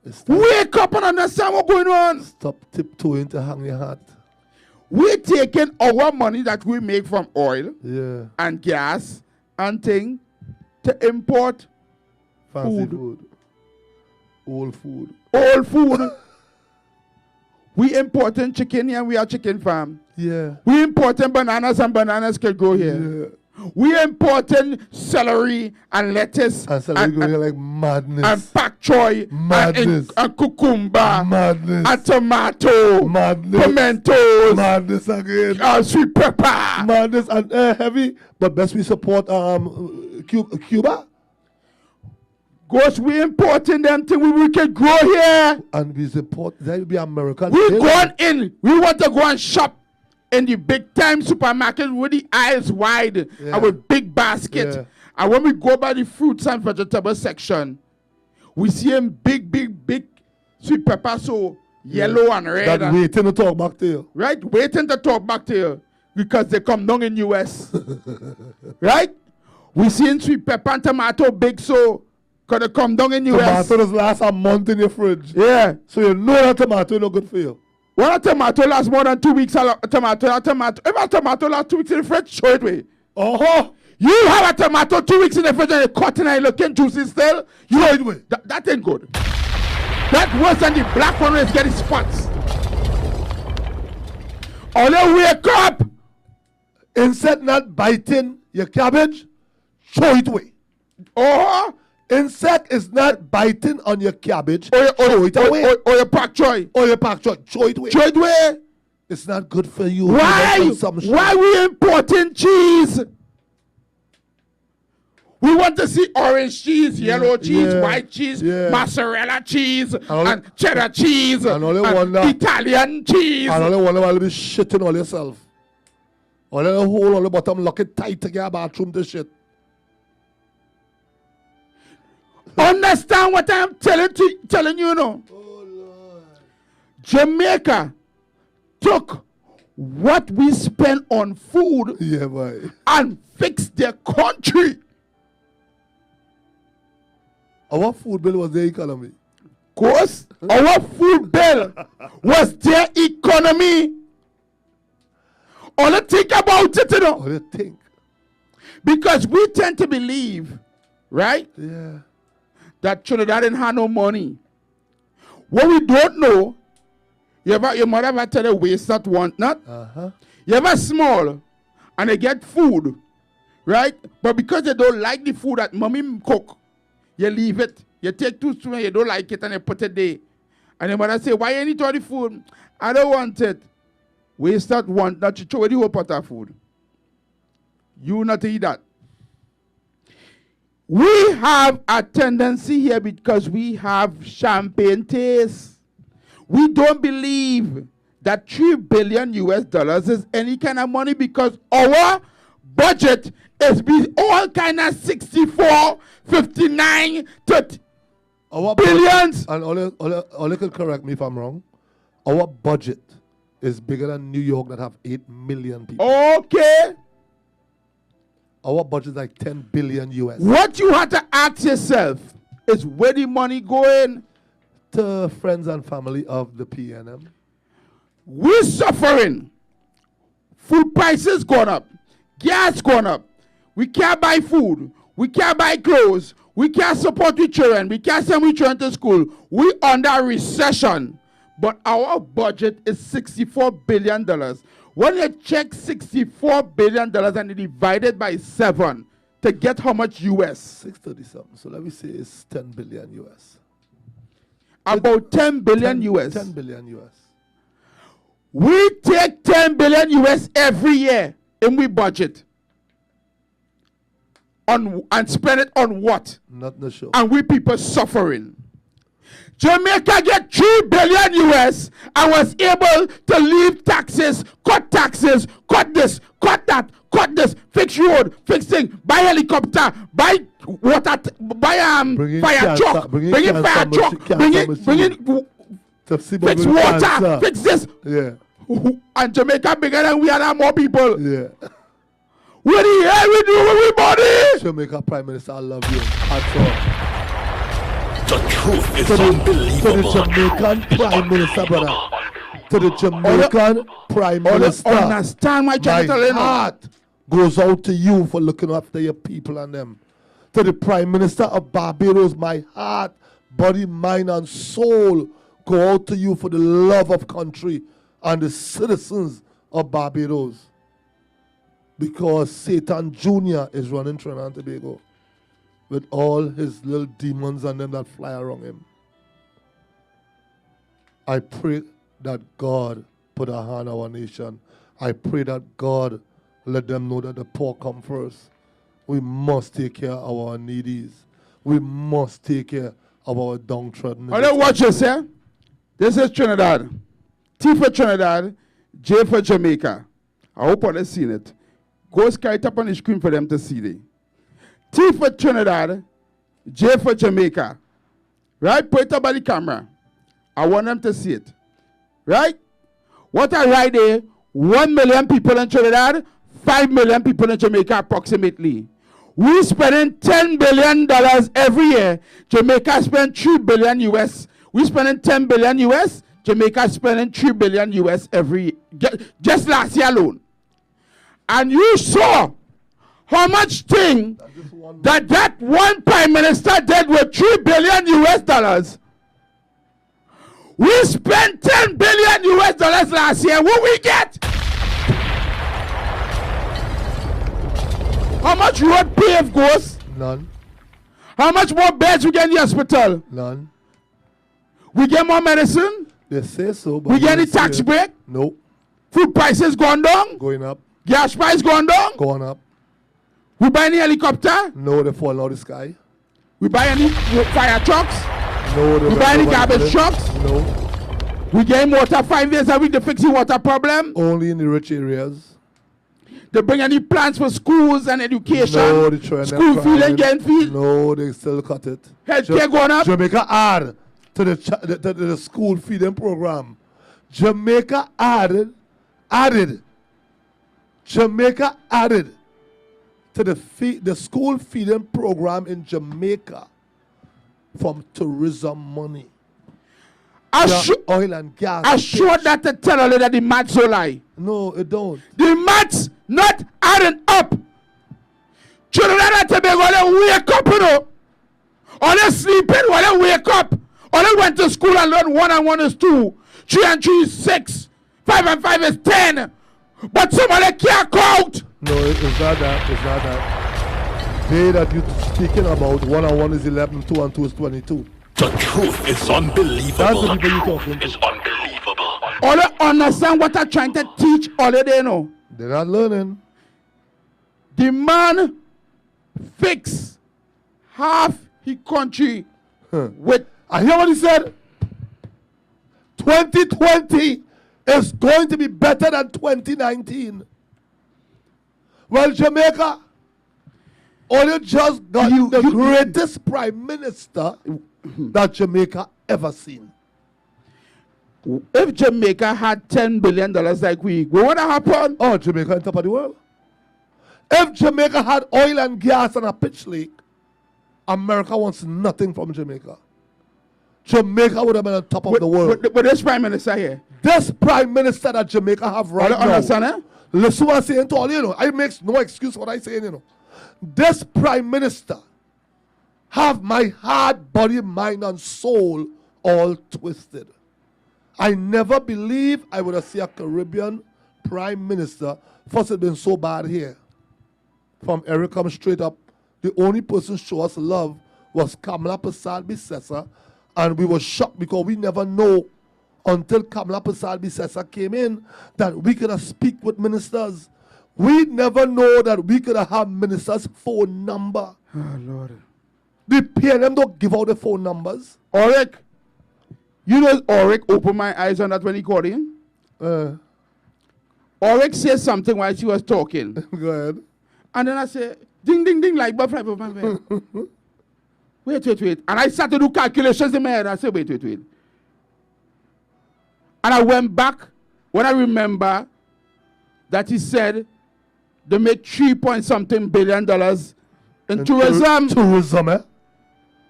It's time. Wake up and understand what's going on. Stop tiptoeing to hang your hat. We're taking our money that we make from oil and gas and thing to import fancy food. Old food. Old food. We importing chicken here, we are chicken farm. Yeah. We importing bananas and bananas can grow here. Yeah. We importing celery and lettuce and celery going like madness. And pak choy. Madness. And cucumber. Madness. And tomato. Madness. Pimentos. Madness again. Sweet pepper. Madness and Heavy. But best we support Cuba. Ghost, we importing them things we can grow here. And we support, that will be American. We business. going in. We want to go and shop in the big time supermarket with the aisles wide Yeah. and with big baskets. Yeah. And when we go by the fruits and vegetable section, we see them big sweet pepper, so yellow and red. That and- waiting to talk back to you. right? Waiting to talk back to you because they come down in US. Right? We seeing sweet pepper and tomato big, so because they come down in US. Tomatoes last a month in your fridge. Yeah. So you know that tomato is not good for you. When a tomato lasts more than 2 weeks, if a tomato lasts 2 weeks in the fridge, throw it away. Oh, You have a tomato 2 weeks in the fridge and it's cutting and looking juicy still, you throw it away. that ain't good. That worse than the black one when it's getting spots. Only wake up. Insect not biting your cabbage, throw it away. Oh, Insect is not biting on your cabbage, or throw it away. or your pak choy. Or your pak choy, throw it away. Throw it away. It's not good for you. Why? Human consumption. Why we importing cheese? We want to see orange cheese, yellow cheese, yeah, white cheese, yeah. mozzarella cheese, all- and cheddar cheese, and all they wonder- Italian cheese. And all you wonder why you be shitting all yourself. All you hold all the bottom, lock it tight to get a bathroom to shit. Understand what I'm telling you now? Jamaica took what we spend on food Yeah, boy. and fixed their country. Our food bill was the economy. Course, our food bill was their economy. All think about it, you know, What do you think? because we tend to believe, right, Yeah. that Trinidad didn't have no money. What we don't know, your mother ever tell you waste not, want not. Uh-huh. You ever small and they get food, right? But because they don't like the food that mommy cook, you leave it. You take 2 spoons, you don't like it, and you put it there. And your mother say, why you need all the food? I don't want it. Waste not, want not, you throw away the whole pot of food. You not eat that. We have a tendency here because we have champagne taste. We don't believe that $3 billion US is any kind of money because our budget is be all kind of 64, 59, 30 Our billions. And all you can correct me if I'm wrong. Our budget is bigger than New York that have 8 million people. Okay. Our budget is like 10 billion US. What you have to ask yourself is where the money going? To friends and family of the PNM. We're suffering. Food prices gone up. Gas gone up. We can't buy food. We can't buy clothes. We can't support our children. We can't send our children to school. We under recession. But our budget is $64 billion. When you check $64 billion and you divide it by 7 to get how much US? 630 something. So let me say it's 10 billion US. About 10 billion US. 10 billion US. We take 10 billion US every year in we budget. And spend it on what? Not the show. And we people suffering. Jamaica get 3 billion US and was able to leave taxes, cut this, cut that, cut this, fix road, fix thing, buy helicopter, buy water, buy Bring in fire cancer, truck, bring in bring in cancer fire machine, truck, cancer bring in machine. To see fix about water, cancer. fix this. Yeah. And Jamaica bigger than we and have more people. Yeah. What the hell we do with we money? Jamaica Prime Minister, I love you. That's all. The truth is To the unbelievable. Jamaican Prime Minister, brother. To the Jamaican Prime Minister. Understand my My gentleman. heart goes out to you for looking after your people and them. To the Prime Minister of Barbados, my heart, body, mind, and soul go out to you for the love of country and the citizens of Barbados. Because Satan Jr. is running Trinidad and Tobago with all his little demons and them that fly around him. I pray that God put a hand on our nation. I pray that God let them know that the poor come first. We must take care of our needies. we must take care of our downtrodden. Oh, let's watch this, yeah? This is Trinidad. T for Trinidad, J for Jamaica. I hope all have seen it. Go sky it up on the screen for them to see it. T for Trinidad, J for Jamaica. Right? Put it up on the camera. I want them to see it. Right? What I write there, 1 million people in Trinidad, 5 million people in Jamaica approximately. We spending $10 billion every year. Jamaica spend $3 billion US. We spending $10 billion US. Jamaica spending $3 billion US every year. Just last year alone. And you saw how much thing that one prime minister did with $3 billion US dollars. We spent $10 billion US dollars last year. What we get? How much road paved goes? None. How much more beds we get in the hospital? None. We get more medicine? They say so, but We get any don't see tax it. break? Nope. Food prices gone down? Going up. Gas price gone down? Going up. We buy any helicopter? No, they fall out of the sky. We buy any fire trucks? No, they We buy any nobody garbage put it. trucks? No. We get water 5 days a week to fix the water problem? Only in the rich areas. They bring any plans for schools and education? No, they try School field and getting field? No, they still cut it. Healthcare going up? Jamaica add to the school feeding program. Jamaica added Jamaica added to the school feeding program in Jamaica from tourism money. Oil and gas. I sure that to tell her that the maths so lie. No, it don't. The maths not adding up. Trinidad and Tobago, they wake up, you know. Or they sleeping while they wake up. Or they went to school and learned 1 and 1 is 2. 3 and 3 is 6. 5 and 5 is 10. But some of them can't count. No, it's not that. It's not that. They that you speaking about 1 and 1 is 11, 2 and 2 is 22. The truth is unbelievable. That's the people you talking to. It's unbelievable. All they understand what I'm trying to teach, all they know. They're not learning. The man fix half his country with. I hear what he said. 2020 is going to be better than 2019. Well, Jamaica only just got the greatest prime minister that Jamaica ever seen. If Jamaica had $10 billion like we, what would have happened? Oh, Jamaica on top of the world. If Jamaica had oil and gas and a pitch lake, America wants nothing from Jamaica. Jamaica would have been on top of the world. But this prime minister here. This prime minister that Jamaica have right now. Understand, eh? Listen what I'm saying to all you know. I make no excuse for what I saying, you know. This prime minister have my heart, body, mind, and soul all twisted. I never believed I would have seen a Caribbean prime minister. First, it been so bad here. From Eric come straight up. The only person show us love was Kamala Persad-Bissessar, and we were shocked because we never know until Kamala Persad-Bissessar came in that we could have speak with ministers. We never know that we could have ministers' phone number. Oh, Lord. The PNM don't give out the phone numbers. Oric, you know Oric opened my eyes on that when he called in? Oric said something while she was talking. Go ahead. And then I said, ding, ding, ding, like buff, Wait. And I started to do calculations in my head. I said, wait. And I went back when I remember that he said they make $3.something billion in tourism. Tourism, eh?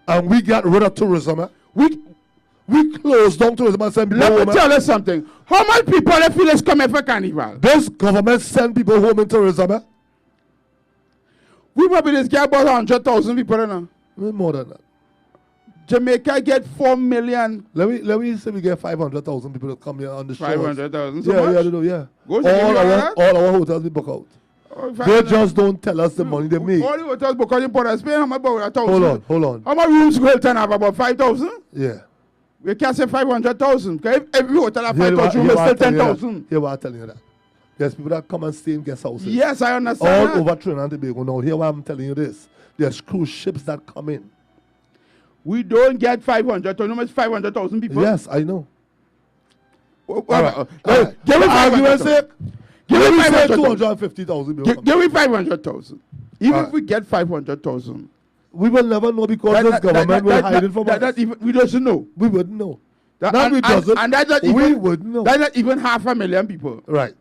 And we got rid of tourism, eh? We closed down tourism and sent people Let home. me tell you something. How much people they feel is coming for carnival? This government send people home in tourism, eh? We probably just get about 100,000 people, you know. More than that. Jamaica get 4 million. Let me say we get 500,000 people that come here on the show. 500,000. Yeah, they do, yeah. Go to All our hotels we book out. They just don't tell us the money they make. All the hotels because you put us paying how much about 1,000? Hold on. How much rooms go Hilton have about 5,000? Yeah. We can't say 500,000. Because if every hotel have 5,000 rooms, it's still 10,000. Here what I'm telling you that. There's people that come and stay in guest houses. Yes, I understand. All over Trinidad and Tobago. Now, here why I'm telling you this. There's cruise ships that come in. We don't get 500,000. You know how much 500,000 people? Yes, I know. All right. Give me For argument's 500,000. sake, Give me let me say 500,000. 250,000. Give me 500,000. Even All if we get 500,000. We will never know because this government will hide it from us. We doesn't know. We wouldn't know. That, Not we doesn't. And that's not We even, wouldn't know. That's not even 500,000 people. Right.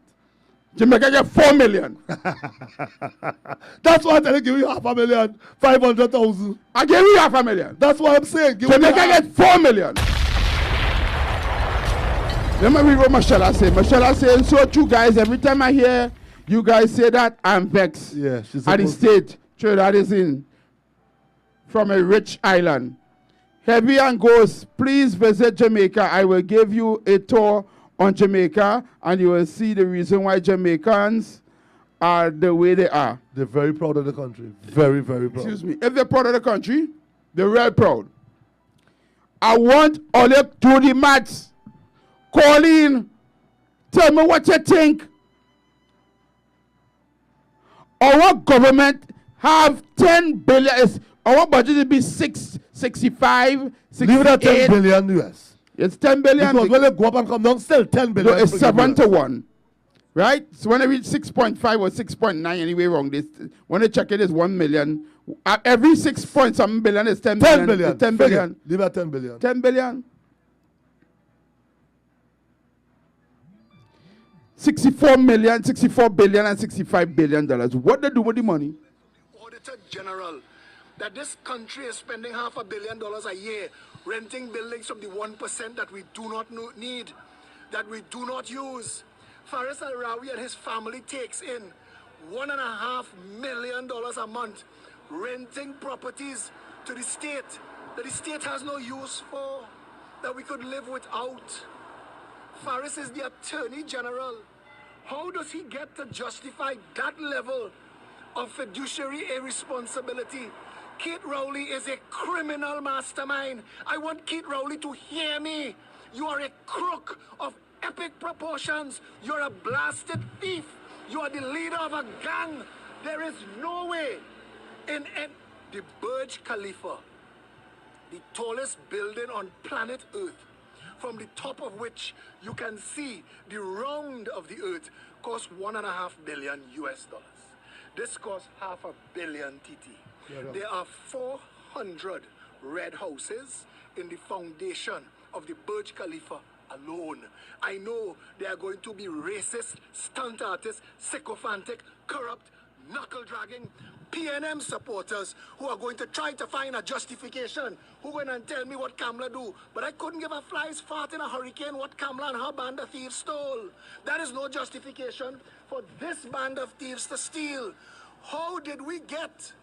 Jamaica get 4 million. That's why I'm telling you, give you 500,000, 500,000. I give you 500,000. That's what I'm saying. Give Jamaica me get 4 million. Let me read what Michelle say. Michelle saying, so true, guys. Every time I hear you guys say that, I'm vexed. Yeah, she's At the supposed state, Trinidad is in from a rich island. Heavy and Ghost, please visit Jamaica. I will give you a tour on Jamaica, and you will see the reason why Jamaicans are the way they are. They're very proud of the country. Very, very proud. Excuse me. If they're proud of the country, they're real proud. I want Ole to do the maths. Call in. Tell me what you think. Our government have 10 billion. Our budget will be 65, 68. Leave it at 10 billion US. It's 10 billion. Because when they go up and come down, still 10 billion. No, it's 7 to 1. Right? So when I reach 6.5 or 6.9, anyway, wrong. This, when they check it, it's 1 million. Every 6 point something billion is 10 billion. 10 billion. It's 10 billion. Leave it at 10 billion. 10 billion. 64 million, 64 billion, and 65 billion dollars. What they do with the money? Auditor General, that this country is spending $500 million a year renting buildings from the 1% that we do not need, that we do not use. Faris Al-Rawi and his family takes in $1.5 million a month renting properties to the state that the state has no use for, that we could live without. Faris is the Attorney General. How does he get to justify that level of fiduciary irresponsibility? Kate Rowley is a criminal mastermind. I want Kate Rowley to hear me. You are a crook of epic proportions. You're a blasted thief. You are the leader of a gang. There is no way in the Burj Khalifa, the tallest building on planet Earth, from the top of which you can see the round of the earth, costs $1.5 billion US. This costs $500 million TT. There are 400 red houses in the foundation of the Burj Khalifa alone. I know they are going to be racist, stunt artists, sycophantic, corrupt, knuckle-dragging PNM supporters who are going to try to find a justification, who are going to tell me what Kamala do. But I couldn't give a fly's fart in a hurricane what Kamala and her band of thieves stole. That is no justification for this band of thieves to steal. How did we get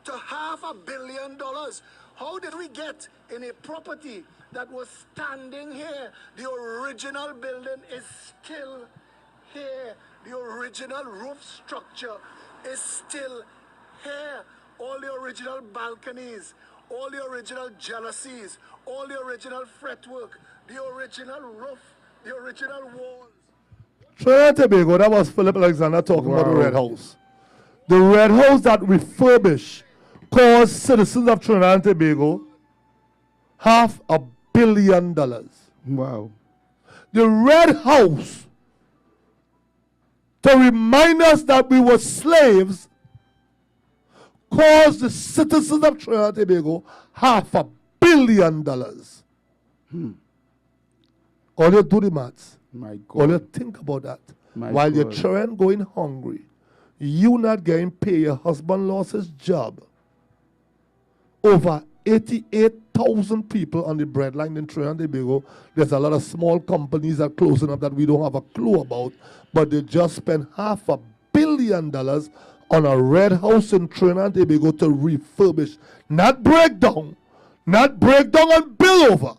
to $500 million? How did we get in a property that was standing here? The original building is still here. The original roof structure is still here. All the original balconies, all the original jalousies, all the original fretwork, the original roof, the original walls. Trinidad and Tobago, that was Philip Alexander talking about the Red House. The Red House that refurbished cost citizens of Trinidad and Tobago $500 million. Wow. The Red House, to remind us that we were slaves, cost the citizens of Trinidad and Tobago $500 million. All you do the maths. My All you God. think about that. My While your God. children going hungry, you not getting paid, your husband lost his job. Over 88,000 people on the breadline in Trinidad and Tobago. There's a lot of small companies that are closing up that we don't have a clue about, but they just spent $500 million on a red house in Trinidad and Tobago to refurbish, not break down and build over,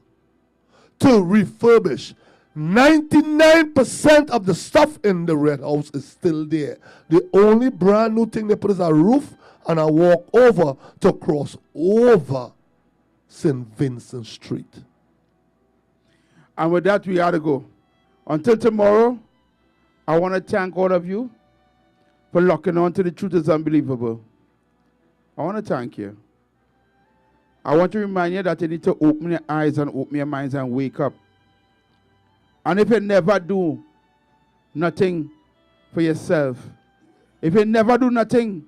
to refurbish. 99% of the stuff in the red house is still there. The only brand new thing they put is a roof and a walk over to cross over St. Vincent Street. And with that, we got to go. Until tomorrow, I want to thank all of you for locking on to The Truth is Unbelievable. I want to thank you. I want to remind you that you need to open your eyes and open your minds and wake up. And if you never do nothing for yourself, if you never do nothing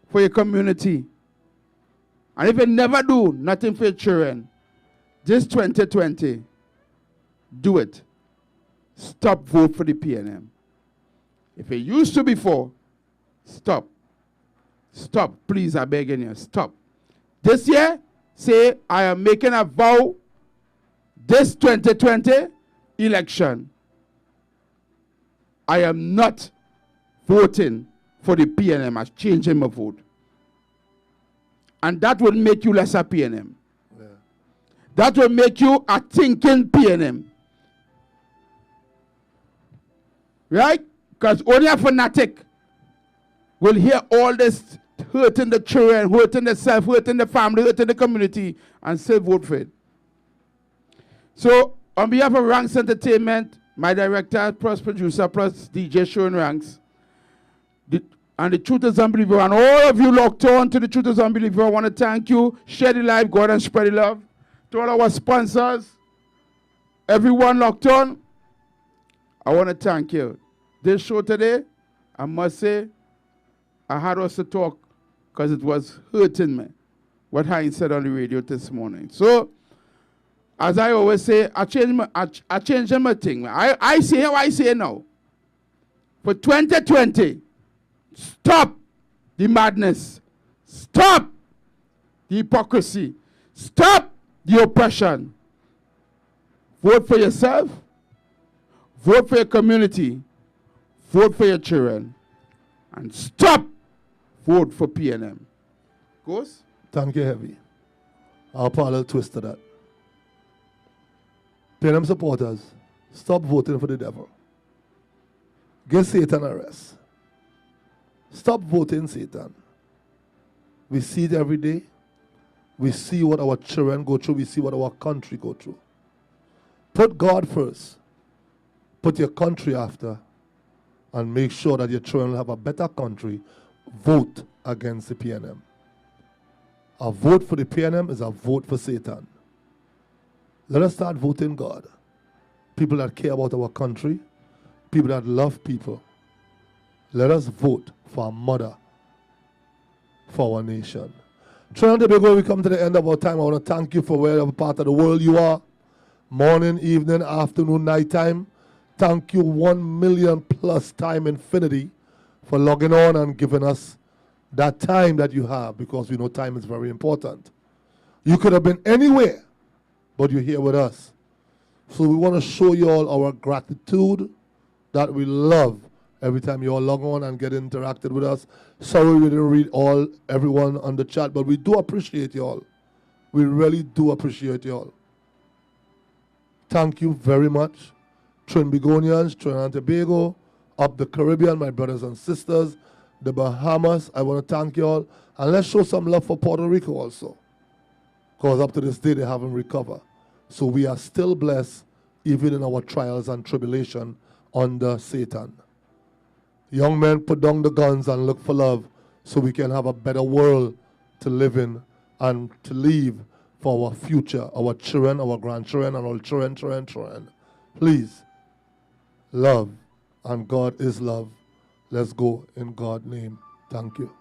for your community, and if you never do nothing for your children, this 2020, do it. Stop vote for the PNM. If you used to before, stop. Stop, please, I'm begging you, stop. This year, say, I am making a vow, this 2020 election, I am not voting for the PNM. I'm changing my vote. And that will make you less a PNM. Yeah. That will make you a thinking PNM. Right? Because only a fanatic will hear all this hurting the children, hurting themselves, hurting the family, hurting the community, and still vote for it. So, on behalf of Ranks Entertainment, my director, plus producer, plus DJ showing Ranks, and the Truth is Unbelievable, and all of you locked on to the Truth is Unbelievable, I want to thank you. Share the live, go ahead and spread the love. To all our sponsors, everyone locked on, I want to thank you. This show today, I must say, I had us to talk because it was hurting me, what Hines said on the radio this morning. So, as I always say, I change my thing. I say how I say now. For 2020, stop the madness. Stop the hypocrisy. Stop the oppression. Vote for yourself. Vote for your community. Vote for your children. And stop vote for PNM. Goes? Thank you, Heavy. I'll put a little twist to that. PNM supporters, stop voting for the devil. Give Satan a rest. Stop voting Satan. We see it every day. We see what our children go through. We see what our country go through. Put God first. Put your country after. And make sure that your children have a better country. Vote against the PNM. A vote for the PNM is a vote for Satan. Let us start voting God. People that care about our country. People that love people. Let us vote for a mother. For our nation. Trinidad and Tobago, we come to the end of our time. I want to thank you for wherever part of the world you are. Morning, evening, afternoon, night time. Thank you 1 million plus time infinity for logging on and giving us that time that you have, because we know time is very important. You could have been anywhere, but you're here with us. So we want to show you all our gratitude that we love every time you all log on and get interacted with us. Sorry we didn't read everyone on the chat, but we do appreciate you all. We really do appreciate you all. Thank you very much. Trinbagonians, Trinidad and Tobago, up the Caribbean, my brothers and sisters, the Bahamas, I want to thank you all. And let's show some love for Puerto Rico also. Because up to this day, they haven't recovered. So we are still blessed, even in our trials and tribulation under Satan. Young men, put down the guns and look for love so we can have a better world to live in and to leave for our future, our children, our grandchildren, and our children. Please, love, and God is love. Let's go in God's name. Thank you.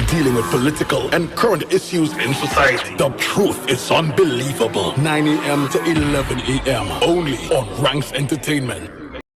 Dealing with political and current issues in society. The Truth is Unbelievable. 9 a.m. to 11 a.m. Only on Ranks Entertainment.